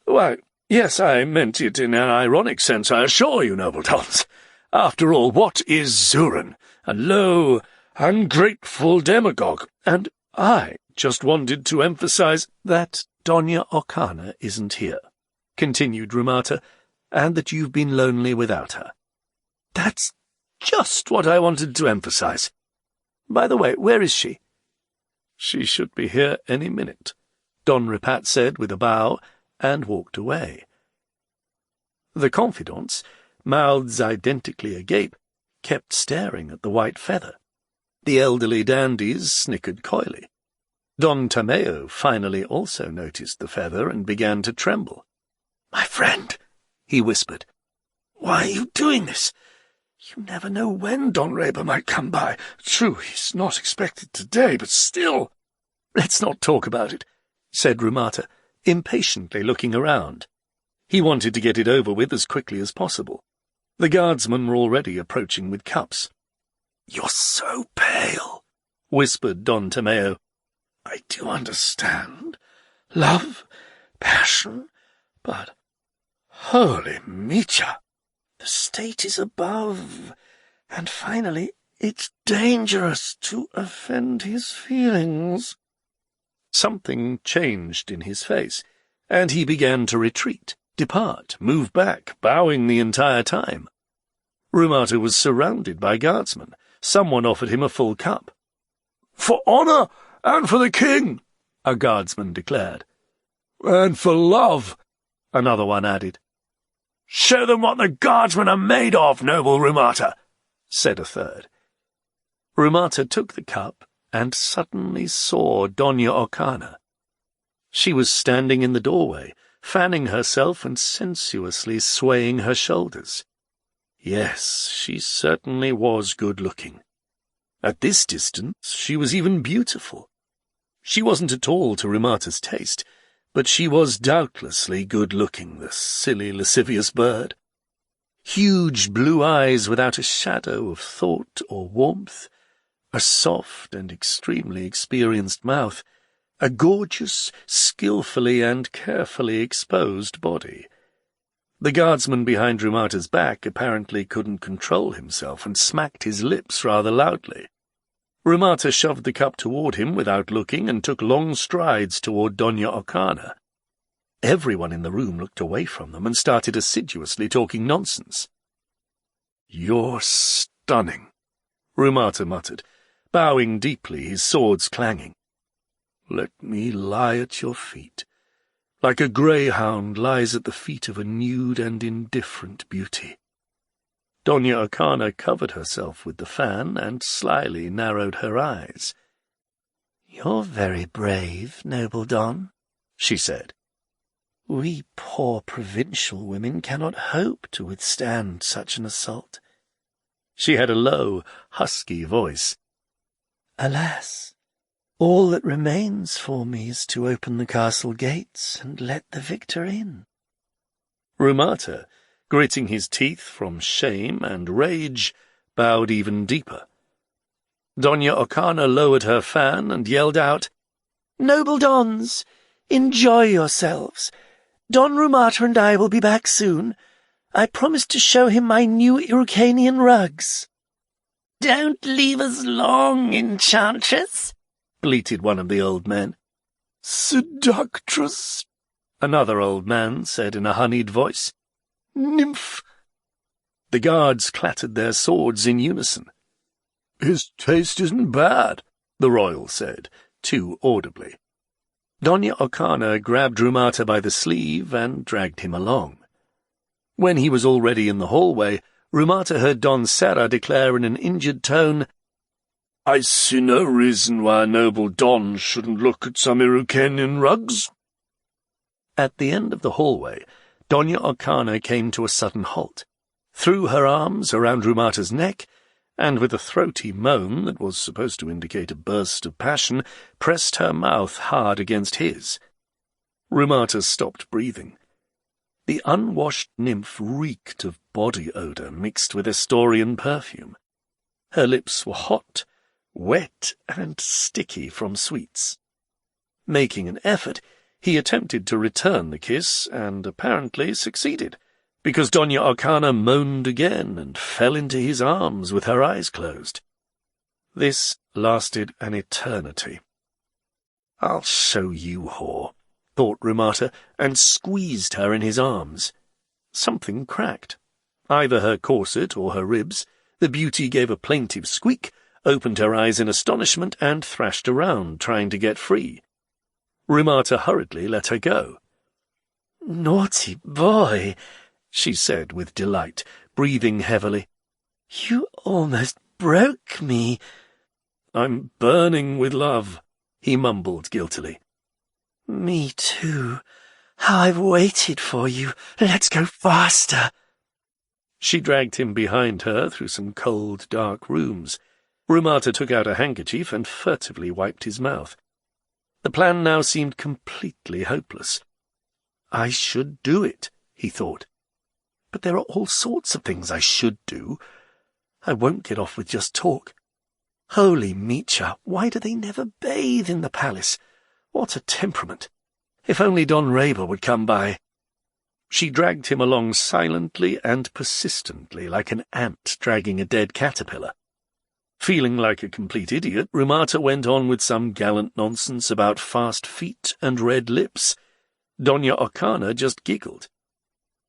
Why, yes, I meant it in an ironic sense, I assure you, noble Dons. After all, what is Zurin? A low, ungrateful demagogue, and I just wanted to emphasize that Doña Okana isn't here," continued Rumata, "and that you've been lonely without her. That's just what I wanted to emphasize. By the way, where is she?" "She should be here any minute," Don Repat said with a bow, and walked away. The confidants, mouths identically agape, kept staring at the white feather. The elderly dandies snickered coyly. Don Tomeo finally also noticed the feather and began to tremble. "My friend," he whispered, "why are you doing this? You never know when Don Reber might come by. True, he's not expected today, but still. Let's not talk about it, said Rumata, impatiently looking around. He wanted to get it over with as quickly as possible. The guardsmen were already approaching with cups. You're so pale, whispered Don Tomeo. I do understand. Love, passion, but holy Mitya, the state is above, and finally it's dangerous to offend his feelings. Something changed in his face, and he began to retreat, depart, move back, bowing the entire time. Rumata was surrounded by guardsmen. Someone offered him a full cup. For honour and for the king, a guardsman declared. And for love, another one added. Show them what the guardsmen are made of, noble Rumata, said a third. Rumata took the cup and suddenly saw Doña Okana. She was standing in the doorway, fanning herself and sensuously swaying her shoulders. Yes, she certainly was good-looking. At this distance, she was even beautiful. She wasn't at all to Rumata's taste, but she was doubtlessly good-looking, the silly, lascivious bird. Huge blue eyes without a shadow of thought or warmth, a soft and extremely experienced mouth, a gorgeous, skilfully and carefully exposed body. The guardsman behind Rumata's back apparently couldn't control himself and smacked his lips rather loudly. Rumata shoved the cup toward him without looking and took long strides toward Doña Okana. Everyone in the room looked away from them and started assiduously talking nonsense. "You're stunning," Rumata muttered, bowing deeply, his swords clanging. "Let me lie at your feet, like a greyhound lies at the feet of a nude and indifferent beauty." Doña Okana covered herself with the fan and slyly narrowed her eyes. "You're very brave, noble Don," she said. "We poor provincial women cannot hope to withstand such an assault." She had a low, husky voice. "Alas, all that remains for me is to open the castle gates and let the victor in." Rumata, gritting his teeth from shame and rage, bowed even deeper. Doña Okana lowered her fan and yelled out, "Noble Dons, enjoy yourselves. Don Rumata and I will be back soon. I promised to show him my new Irukanian rugs." "Don't leave us long, enchantress," bleated one of the old men. "Seductress," another old man said in a honeyed voice. "Nymph." The guards clattered their swords in unison. "His taste isn't bad," the royal said, too audibly. Doña Okana grabbed Rumata by the sleeve and dragged him along. When he was already in the hallway, Rumata heard Don Serra declare in an injured tone, "I see no reason why a noble Don shouldn't look at some Irukanian rugs." At the end of the hallway, Doña Okana came to a sudden halt, threw her arms around Rumata's neck, and with a throaty moan that was supposed to indicate a burst of passion, pressed her mouth hard against his. Rumata stopped breathing. The unwashed nymph reeked of body odour mixed with Estorian perfume. Her lips were hot, wet, and sticky from sweets. Making an effort, he attempted to return the kiss, and apparently succeeded, because Doña Okana moaned again and fell into his arms with her eyes closed. This lasted an eternity. "I'll show you, whore," thought Rumata, and squeezed her in his arms. Something cracked. Either her corset or her ribs. The beauty gave a plaintive squeak, opened her eyes in astonishment, and thrashed around, trying to get free. Rumata hurriedly let her go. "Naughty boy," she said with delight, breathing heavily. "You almost broke me." "I'm burning with love," he mumbled guiltily. "Me too. How I've waited for you. Let's go faster." She dragged him behind her through some cold, dark rooms. Rumata took out a handkerchief and furtively wiped his mouth. The plan now seemed completely hopeless. I should do it, he thought. But there are all sorts of things I should do. I won't get off with just talk. Holy Micha, why do they never bathe in the palace? What a temperament! If only Don Raber would come by. She dragged him along silently and persistently, like an ant dragging a dead caterpillar. Feeling like a complete idiot, Rumata went on with some gallant nonsense about fast feet and red lips. Doña Okana just giggled.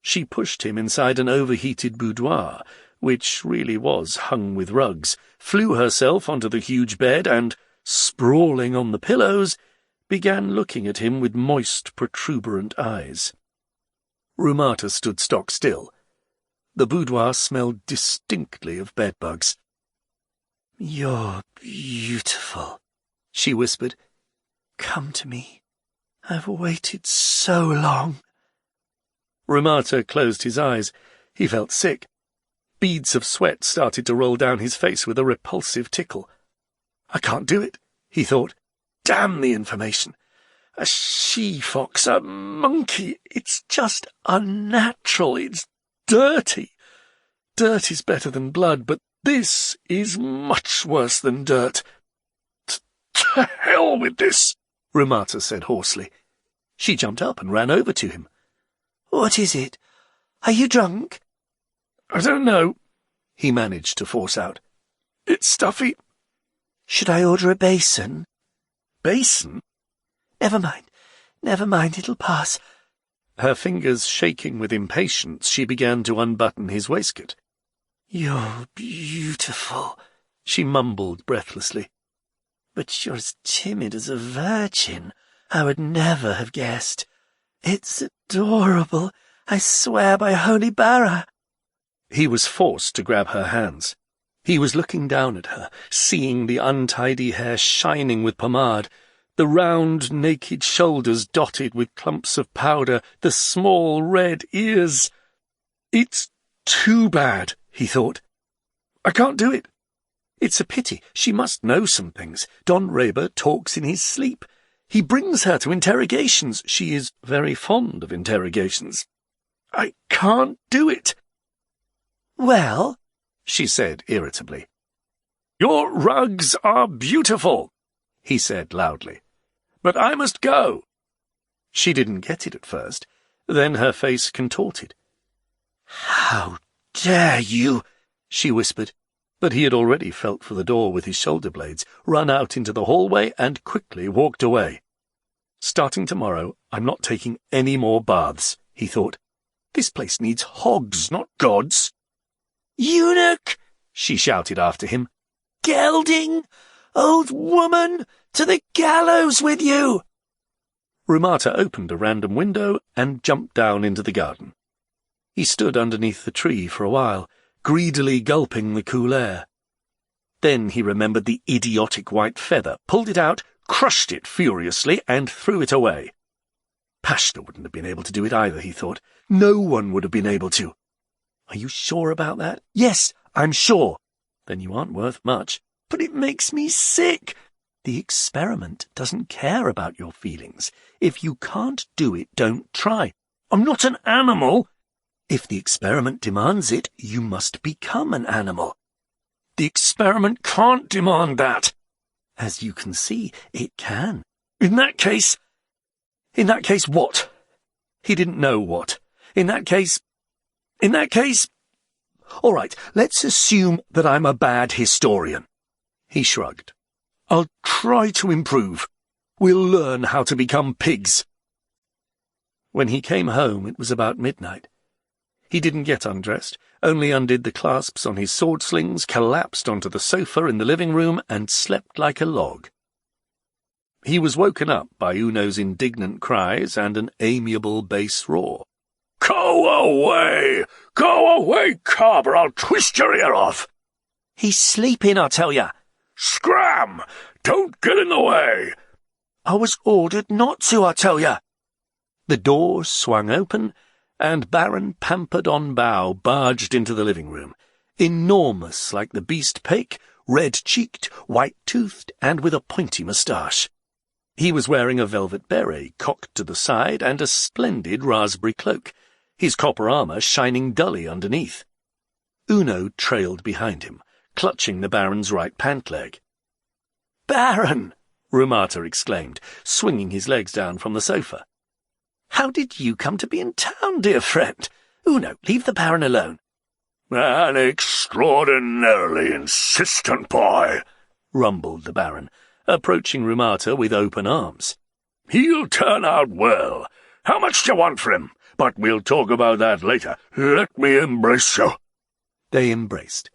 She pushed him inside an overheated boudoir, which really was hung with rugs, flew herself onto the huge bed and, sprawling on the pillows, began looking at him with moist, protuberant eyes. Rumata stood stock still. The boudoir smelled distinctly of bedbugs. "You're beautiful," she whispered. "Come to me. I've waited so long." Rumata closed his eyes. He felt sick. Beads of sweat started to roll down his face with a repulsive tickle. I can't do it, he thought. Damn the information. A she-fox, a monkey. It's just unnatural. It's dirty. Dirt is better than blood, but this is much worse than dirt. To hell with this, Rumata said hoarsely. She jumped up and ran over to him. What is it? Are you drunk? I don't know, he managed to force out. It's stuffy. Should I order a basin? Basin? Never mind, it'll pass. Her fingers shaking with impatience, she began to unbutton his waistcoat. You're beautiful, she mumbled breathlessly. But you're as timid as a virgin. I would never have guessed. It's adorable, I swear by Holy Bara. He was forced to grab her hands. He was looking down at her, seeing the untidy hair shining with pomade, the round, naked shoulders dotted with clumps of powder, the small red ears. It's too bad, he thought. I can't do it. It's a pity. She must know some things. Don Raber talks in his sleep. He brings her to interrogations. She is very fond of interrogations. I can't do it. Well, she said irritably. Your rugs are beautiful, he said loudly. But I must go. She didn't get it at first. Then her face contorted. How dare you, she whispered. But he had already felt for the door with his shoulder blades, run out into the hallway, and quickly walked away. Starting tomorrow, I'm not taking any more baths, he thought. This place needs hogs, not gods. Eunuch, she shouted after him. Gelding, old woman, to the gallows with you! Rumata opened a random window and jumped down into the garden. He stood underneath the tree for a while, greedily gulping the cool air. Then he remembered the idiotic white feather, pulled it out, crushed it furiously, and threw it away. Pashta wouldn't have been able to do it either, he thought. No one would have been able to. Are you sure about that? Yes, I'm sure. Then you aren't worth much. But it makes me sick. The experiment doesn't care about your feelings. If you can't do it, don't try. I'm not an animal. If the experiment demands it, you must become an animal. The experiment can't demand that. As you can see, it can. In that case, what? He didn't know what. In that case... All right, let's assume that I'm a bad historian. He shrugged. I'll try to improve. We'll learn how to become pigs. When he came home, it was about midnight. He didn't get undressed, only undid the clasps on his sword slings, collapsed onto the sofa in the living room, and slept like a log. He was woken up by Uno's indignant cries and an amiable bass roar. Go away! Go away, cob, or I'll twist your ear off! He's sleeping, I tell ya. Scram! Don't get in the way! I was ordered not to, I tell ya. The door swung open, and Baron Pampered on Bough barged into the living room, enormous like the beast Pake, red-cheeked, white-toothed, and with a pointy moustache. He was wearing a velvet beret cocked to the side and a splendid raspberry cloak, his copper armour shining dully underneath. Uno trailed behind him, clutching the Baron's right pant leg. "Baron!" Rumata exclaimed, swinging his legs down from the sofa. "How did you come to be in town, dear friend? Uno, leave the Baron alone." "An extraordinarily insistent boy," rumbled the Baron, approaching Rumata with open arms. "He'll turn out well. How much do you want for him? But we'll talk about that later. Let me embrace you." They embraced.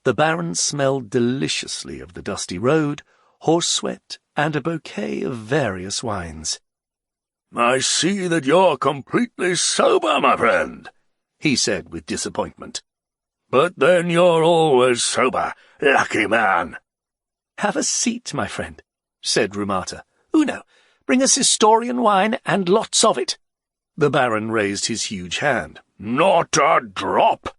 The Baron smelled deliciously of the dusty road, horse-sweat, and a bouquet of various wines. "I see that you're completely sober, my friend," he said with disappointment. "But then you're always sober. Lucky man." "Have a seat, my friend," said Rumata. "Uno, bring us Historian wine, and lots of it." The Baron raised his huge hand. "Not a drop."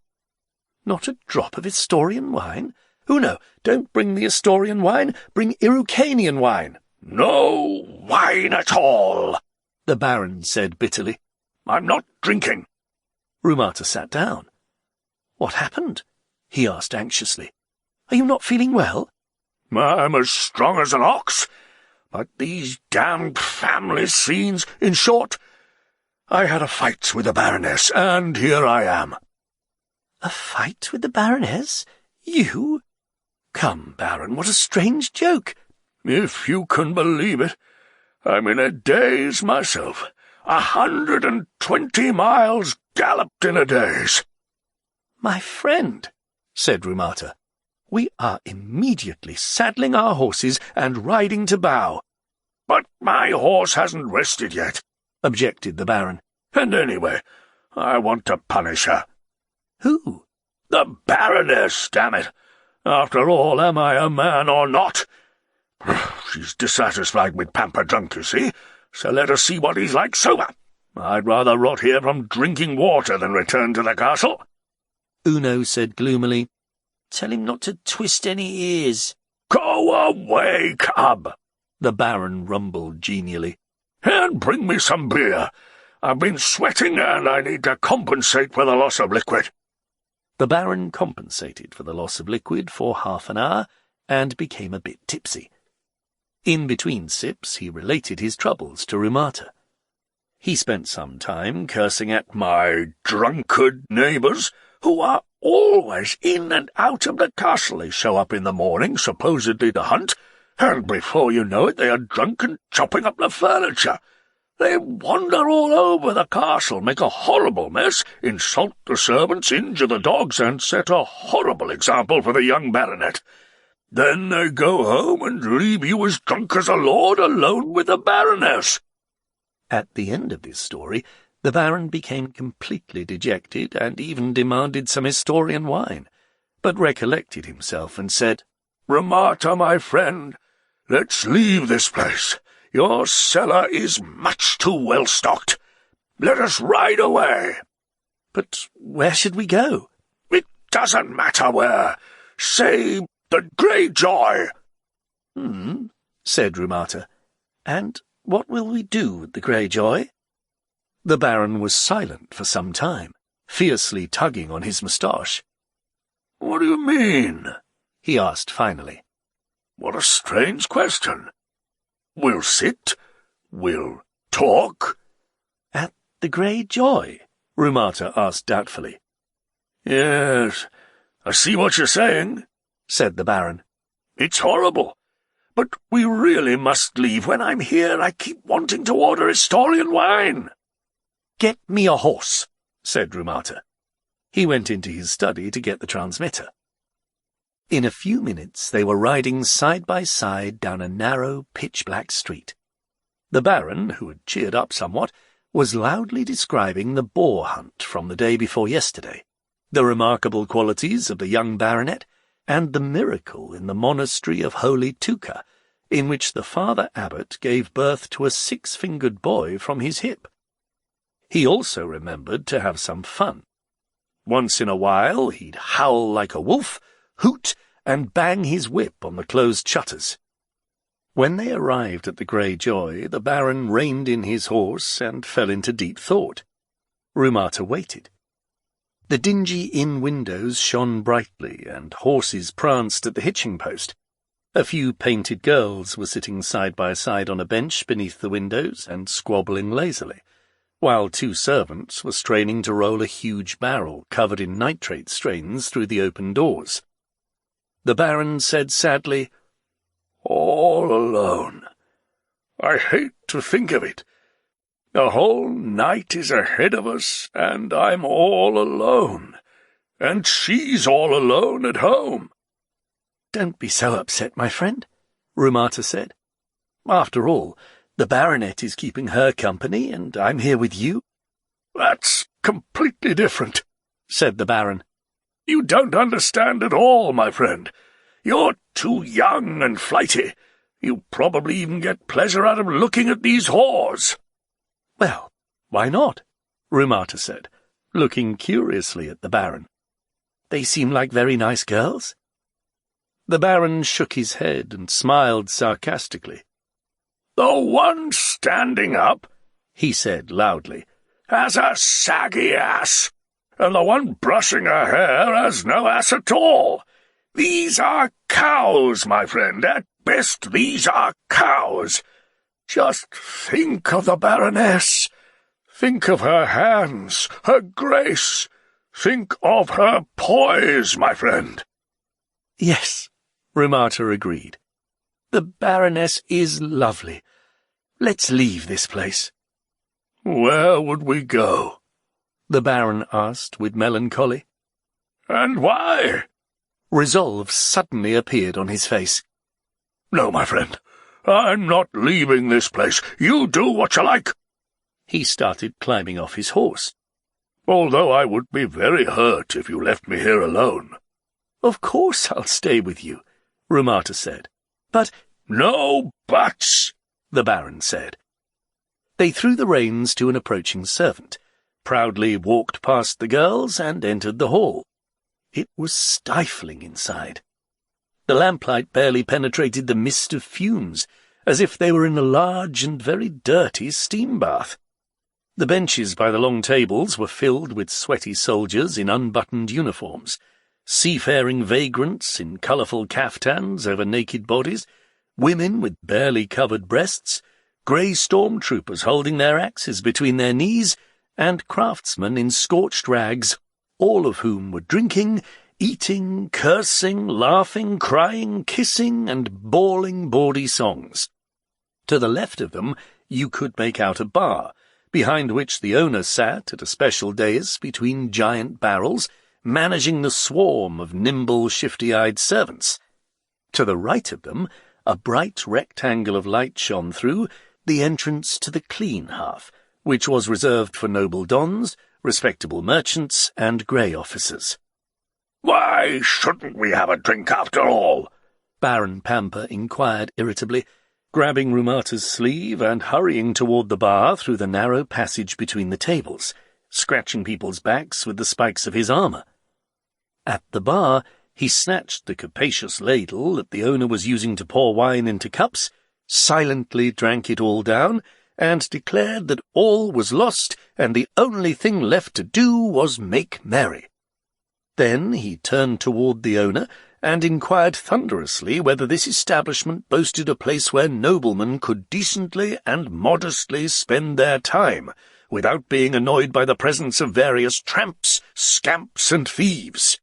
"Not a drop of Historian wine? Uno, don't bring the Historian wine, bring Irukanian wine." "No wine at all," the Baron said bitterly. "I'm not drinking." Rumata sat down. "What happened?" he asked anxiously. "Are you not feeling well?" "I'm as strong as an ox, but these damned family scenes, in short, I had a fight with the Baroness, and here I am." "A fight with the Baroness? You? Come, Baron, what a strange joke." "If you can believe it, I'm in a daze myself. 120 miles galloped in a daze." "My friend," said Rumata, "we are immediately saddling our horses and riding to Bow." "But my horse hasn't rested yet," objected the Baron. "And anyway, I want to punish her." "Who?" "The Baroness, damn it! After all, am I a man or not? She's dissatisfied with Pamper Drunk, you see, so let us see what he's like sober. I'd rather rot here from drinking water than return to the castle." Uno said gloomily, "Tell him not to twist any ears." "Go away, cub," the Baron rumbled genially. "And bring me some beer. I've been sweating and I need to compensate for the loss of liquid." The Baron compensated for the loss of liquid for half an hour and became a bit tipsy. In between sips he related his troubles to Rumata. He spent some time cursing at "My drunkard neighbours, who are always in and out of the castle. They show up in the morning, supposedly to hunt, and before you know it they are drunk and chopping up the furniture. They wander all over the castle, make a horrible mess, insult the servants, injure the dogs, and set a horrible example for the young baronet. Then they go home and leave you as drunk as a lord alone with the Baroness." At the end of this story, the Baron became completely dejected and even demanded some Historian wine, but recollected himself and said, "Rumata, my friend, let's leave this place. Your cellar is much too well stocked. Let us ride away." "But where should we go?" "It doesn't matter where. Say the Greyjoy." Said Rumata. "And what will we do with the Greyjoy?" The Baron was silent for some time, fiercely tugging on his moustache. "What do you mean?" he asked finally. "What a strange question. We'll sit, we'll talk." "At the Greyjoy?" Rumata asked doubtfully. "Yes, I see what you're saying," said the Baron. "It's horrible, but we really must leave. When I'm here I keep wanting to order Historian wine." "Get me a horse," said Rumata. He went into his study to get the transmitter. In a few minutes they were riding side by side down a narrow, pitch-black street. The Baron, who had cheered up somewhat, was loudly describing the boar hunt from the day before yesterday, the remarkable qualities of the young baronet, and the miracle in the monastery of Holy Tuka, in which the father abbot gave birth to a 6-fingered boy from his hip. He also remembered to have some fun. Once in a while he'd howl like a wolf, hoot, and bang his whip on the closed shutters. When they arrived at the Grey Joy, the Baron reined in his horse and fell into deep thought. Rumata waited. The dingy inn windows shone brightly, and horses pranced at the hitching post. A few painted girls were sitting side by side on a bench beneath the windows and squabbling lazily, while two servants were straining to roll a huge barrel covered in nitrate strains through the open doors. The Baron said sadly, "All alone. I hate to think of it. The whole night is ahead of us, and I'm all alone. And she's all alone at home." "Don't be so upset, my friend," Rumata said. "After all, the Baronet is keeping her company, and I'm here with you." "That's completely different," said the Baron. "You don't understand at all, my friend. You're too young and flighty. You probably even get pleasure out of looking at these whores." "Well, why not?" Rumata said, looking curiously at the Baron. "They seem like very nice girls." The Baron shook his head and smiled sarcastically. "The one standing up," he said loudly, "has a saggy ass, and the one brushing her hair has no ass at all. These are cows, my friend. At best, these are cows. Just think of the Baroness. Think of her hands, her grace. Think of her poise, my friend." "Yes," Rumata agreed. "The Baroness is lovely. Let's leave this place." "Where would we go?" the Baron asked with melancholy. "And why?" Resolve suddenly appeared on his face. "No, my friend, I'm not leaving this place. You do what you like." He started climbing off his horse. "Although I would be very hurt if you left me here alone." "Of course I'll stay with you," Rumata said. "But—" "No buts," the Baron said. They threw the reins to an approaching servant, proudly walked past the girls, and entered the hall. It was stifling inside. The lamplight barely penetrated the mist of fumes, as if they were in a large and very dirty steam bath. The benches by the long tables were filled with sweaty soldiers in unbuttoned uniforms, seafaring vagrants in colourful caftans over naked bodies, women with barely covered breasts, grey stormtroopers holding their axes between their knees, and craftsmen in scorched rags, all of whom were drinking, eating, cursing, laughing, crying, kissing, and bawling bawdy songs. To the left of them you could make out a bar, behind which the owner sat at a special dais between giant barrels, managing the swarm of nimble, shifty-eyed servants. To the right of them a bright rectangle of light shone through the entrance to the clean half, which was reserved for noble dons, respectable merchants, and grey officers. "Why shouldn't we have a drink after all?" Baron Pamper inquired irritably, grabbing Rumata's sleeve and hurrying toward the bar through the narrow passage between the tables, scratching people's backs with the spikes of his armour. At the bar, he snatched the capacious ladle that the owner was using to pour wine into cups, silently drank it all down, and declared that all was lost, and the only thing left to do was make merry. Then he turned toward the owner and inquired thunderously whether this establishment boasted a place where noblemen could decently and modestly spend their time, without being annoyed by the presence of various tramps, scamps, and thieves.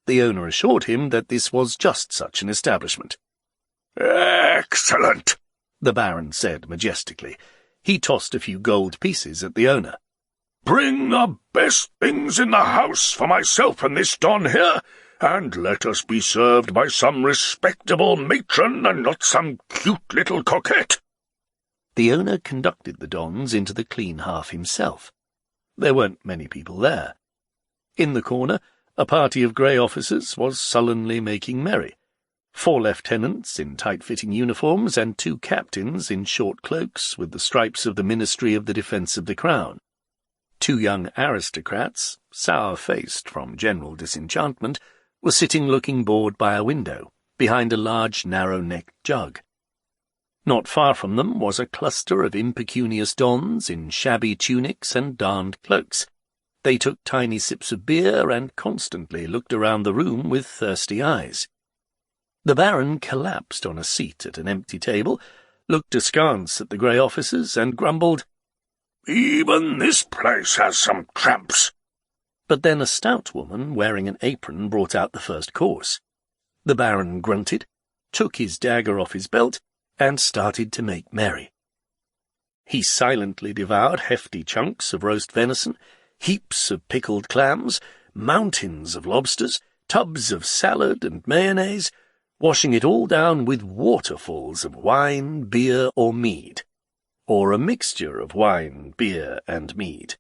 The owner assured him that this was just such an establishment. "Excellent," the Baron said majestically. He tossed a few gold pieces at the owner. "Bring the best things in the house for myself and this don here, and let us be served by some respectable matron and not some cute little coquette." The owner conducted the dons into the clean half himself. There weren't many people there. In the corner, a party of grey officers was sullenly making merry. 4 lieutenants in tight-fitting uniforms and 2 captains in short cloaks with the stripes of the Ministry of the Defence of the Crown. Two young aristocrats, sour-faced from general disenchantment, were sitting looking bored by a window, behind a large narrow-necked jug. Not far from them was a cluster of impecunious dons in shabby tunics and darned cloaks. They took tiny sips of beer and constantly looked around the room with thirsty eyes. The Baron collapsed on a seat at an empty table, looked askance at the grey officers, and grumbled, "Even this place has some tramps." But then a stout woman wearing an apron brought out the first course. The Baron grunted, took his dagger off his belt, and started to make merry. He silently devoured hefty chunks of roast venison, heaps of pickled clams, mountains of lobsters, tubs of salad and mayonnaise, washing it all down with waterfalls of wine, beer, or mead, or a mixture of wine, beer, and mead.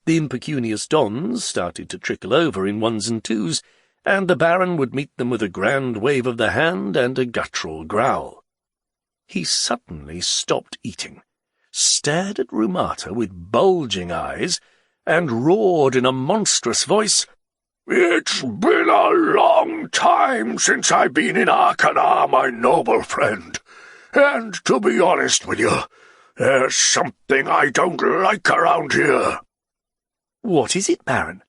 The impecunious dons started to trickle over in ones and twos, and the Baron would meet them with a grand wave of the hand and a guttural growl. He suddenly stopped eating, stared at Rumata with bulging eyes, and roared in a monstrous voice, "It's been a long time since I've been in Arkady, my noble friend, and to be honest with you, there's something I don't like around here." "What is it, Baron?"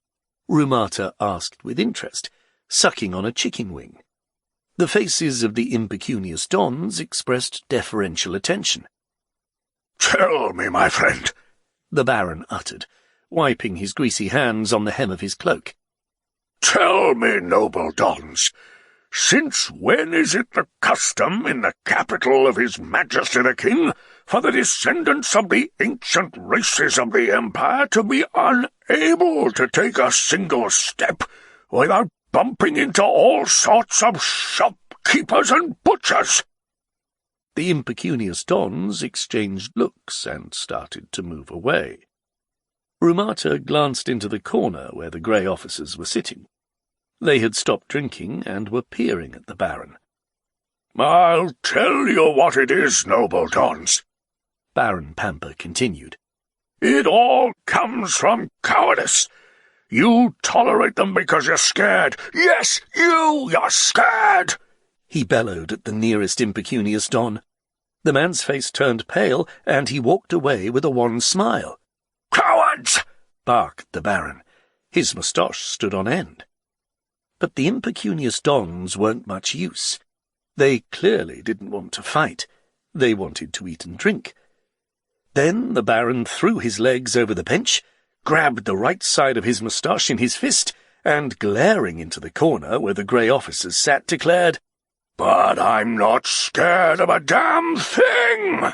Rumata asked with interest, sucking on a chicken wing. The faces of the impecunious dons expressed deferential attention. "Tell me, my friend," the Baron uttered, wiping his greasy hands on the hem of his cloak. "Tell me, noble dons, since when is it the custom in the capital of His Majesty the King for the descendants of the ancient races of the Empire to be unable to take a single step without bumping into all sorts of shopkeepers and butchers?" The impecunious dons exchanged looks and started to move away. Rumata glanced into the corner where the grey officers were sitting. They had stopped drinking and were peering at the Baron. "I'll tell you what it is, noble dons," Baron Pamper continued. "It all comes from cowardice. You tolerate them because you're scared. Yes, you're scared!" He bellowed at the nearest impecunious don. The man's face turned pale, and he walked away with a wan smile. "Cowards!" barked the Baron. His moustache stood on end. But the impecunious dons weren't much use. They clearly didn't want to fight. They wanted to eat and drink. Then the Baron threw his legs over the bench, grabbed the right side of his moustache in his fist, and, glaring into the corner where the grey officers sat, declared, "But I'm not scared of a damn thing!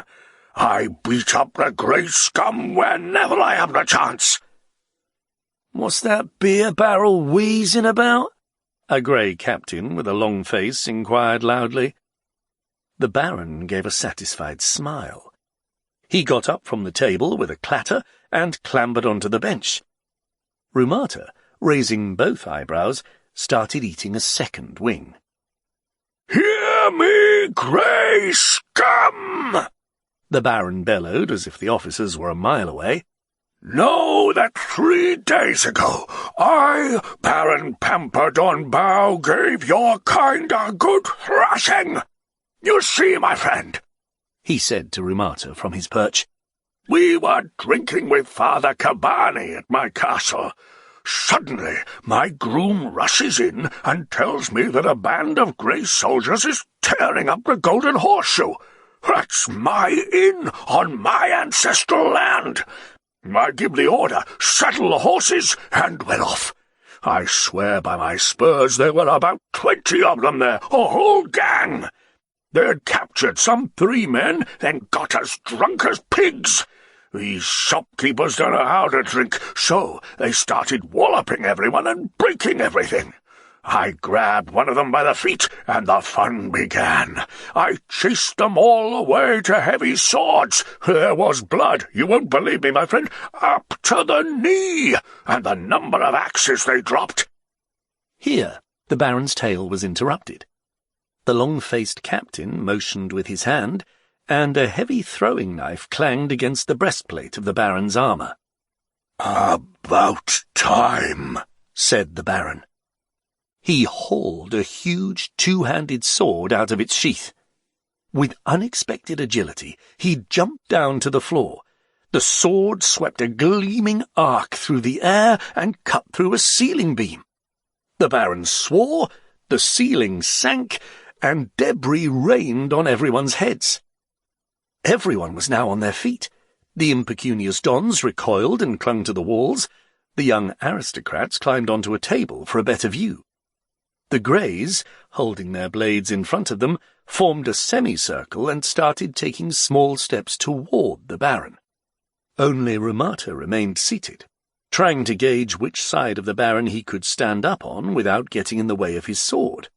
I beat up the grey scum whenever I have the chance." "What's that beer barrel wheezing about?" a grey captain with a long face inquired loudly. The Baron gave a satisfied smile. He got up from the table with a clatter and clambered onto the bench. Rumata, raising both eyebrows, started eating a second wing. "Hear me, grey scum!" the Baron bellowed as if the officers were a mile away. "Know that 3 days ago I, Baron Pamper Bow, gave your kind a good thrashing. You see, my friend," he said to Rumata from his perch, "we were drinking with Father Cabani at my castle. Suddenly my groom rushes in and tells me that a band of grey soldiers is tearing up the Golden Horseshoe. That's my inn on my ancestral land. I give the order, saddle the horses, and went off. I swear by my spurs there were about 20 of them there, a whole gang. They had captured some 3 men, then got as drunk as pigs. These shopkeepers don't know how to drink, so they started walloping everyone and breaking everything. I grabbed one of them by the feet, and the fun began. I chased them all away to heavy swords. There was blood, you won't believe me, my friend, up to the knee, and the number of axes they dropped." Here the Baron's tale was interrupted. The long-faced captain motioned with his hand, and a heavy throwing knife clanged against the breastplate of the Baron's armour. "About time," said the Baron. He hauled a huge two-handed sword out of its sheath. With unexpected agility, he jumped down to the floor. The sword swept a gleaming arc through the air and cut through a ceiling beam. The Baron swore, the ceiling sank, and debris rained on everyone's heads. Everyone was now on their feet. The impecunious dons recoiled and clung to the walls. The young aristocrats climbed onto a table for a better view. The Greys, holding their blades in front of them, formed a semicircle and started taking small steps toward the Baron. Only Rumata remained seated, trying to gauge which side of the Baron he could stand up on without getting in the way of his sword.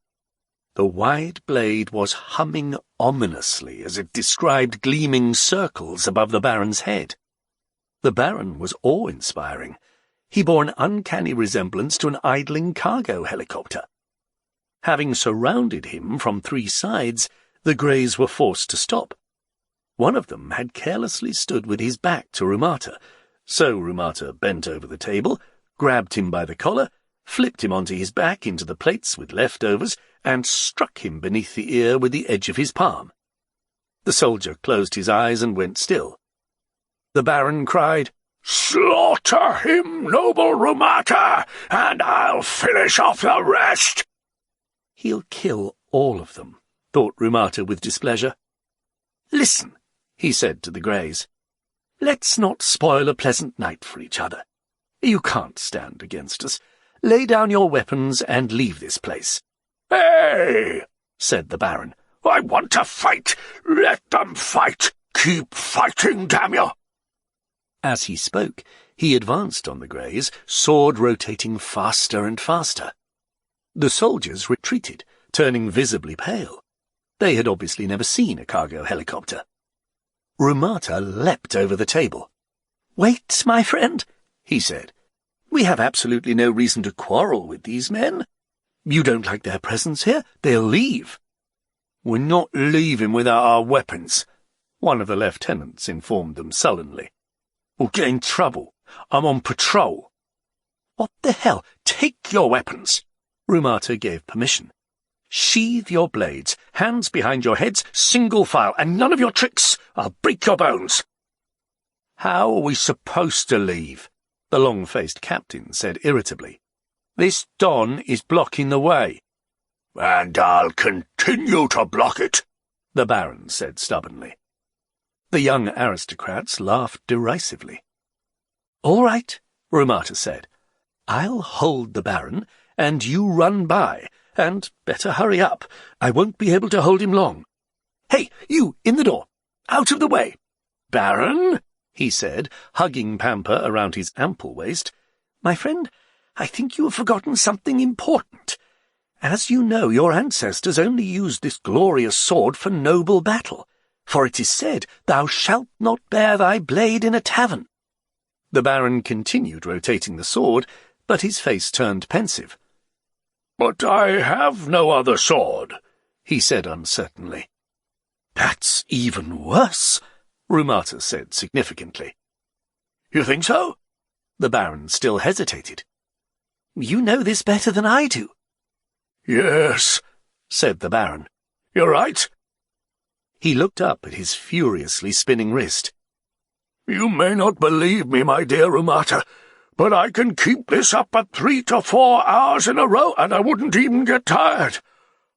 The wide blade was humming ominously as it described gleaming circles above the Baron's head. The Baron was awe-inspiring. He bore an uncanny resemblance to an idling cargo helicopter. Having surrounded him from 3 sides, the Greys were forced to stop. One of them had carelessly stood with his back to Rumata, so Rumata bent over the table, grabbed him by the collar, flipped him onto his back into the plates with leftovers, and struck him beneath the ear with the edge of his palm. The soldier closed his eyes and went still. The Baron cried, "Slaughter him, noble Rumata, and I'll finish off the rest." "He'll kill all of them," thought Rumata with displeasure. "Listen," he said to the Greys. "Let's not spoil a pleasant night for each other. You can't stand against us. Lay down your weapons and leave this place." "Hey," said the Baron, "I want to fight. Let them fight. Keep fighting, damn you." As he spoke, he advanced on the Greys, sword rotating faster and faster. The soldiers retreated, turning visibly pale. They had obviously never seen a cargo helicopter. Rumata leapt over the table. "Wait, my friend," he said. "We have absolutely no reason to quarrel with these men. You don't like their presence here? They'll leave." "We're not leaving without our weapons," one of the lieutenants informed them sullenly. "We'll get in trouble. I'm on patrol." "What the hell? Take your weapons." Rumata gave permission. "Sheathe your blades, hands behind your heads, single file, and none of your tricks. I'll break your bones." "How are we supposed to leave?" the long-faced captain said irritably. "This Don is blocking the way." "And I'll continue to block it," the Baron said stubbornly. The young aristocrats laughed derisively. "All right," Rumata said. "I'll hold the Baron, and you run by, and better hurry up. I won't be able to hold him long. Hey, you, in the door! Out of the way!" "Baron," he said, hugging Pampa around his ample waist. "My friend, I think you have forgotten something important. As you know, your ancestors only used this glorious sword for noble battle, for it is said, 'Thou shalt not bear thy blade in a tavern.'" The Baron continued rotating the sword, but his face turned pensive. "But I have no other sword," he said uncertainly. "That's even worse," Rumata said significantly. "You think so?" The Baron still hesitated. "You know this better than I do." "Yes," said the Baron. "You're right." He looked up at his furiously spinning wrist. "You may not believe me, my dear Rumata, but I can keep this up at 3 to 4 hours in a row, and I wouldn't even get tired.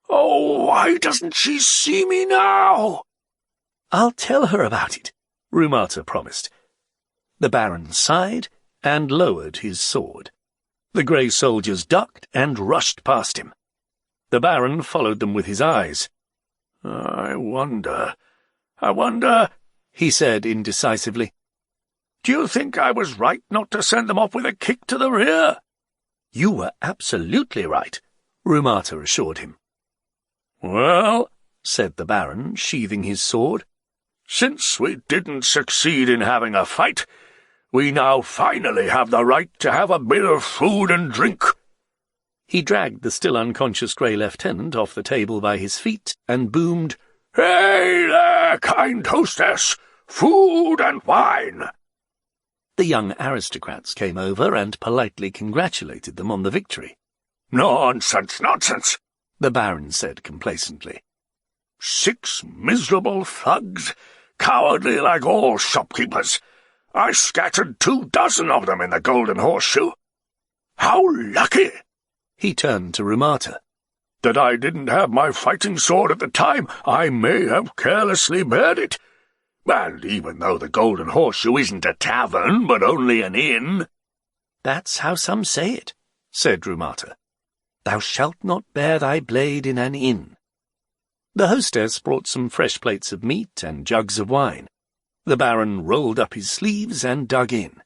Oh, why doesn't she see me now?" "I'll tell her about it," Rumata promised. The Baron sighed and lowered his sword. The grey soldiers ducked and rushed past him. The Baron followed them with his eyes. I wonder, he said indecisively. "Do you think I was right not to send them off with a kick to the rear?" "You were absolutely right," Rumata assured him. "Well," said the Baron, sheathing his sword, "since we didn't succeed in having a fight, we now finally have the right to have a bit of food and drink." He dragged the still unconscious grey lieutenant off the table by his feet and boomed, "Hey there, kind hostess! Food and wine!" The young aristocrats came over and politely congratulated them on the victory. "Nonsense, nonsense," the Baron said complacently. 6 miserable thugs, cowardly like all shopkeepers. I scattered 24 of them in the Golden Horseshoe. How lucky!" He turned to Rumata. "That I didn't have my fighting sword at the time, I may have carelessly bared it. And even though the Golden Horseshoe isn't a tavern, but only an inn—" "That's how some say it," said Rumata. "Thou shalt not bear thy blade in an inn." The hostess brought some fresh plates of meat and jugs of wine. The Baron rolled up his sleeves and dug in.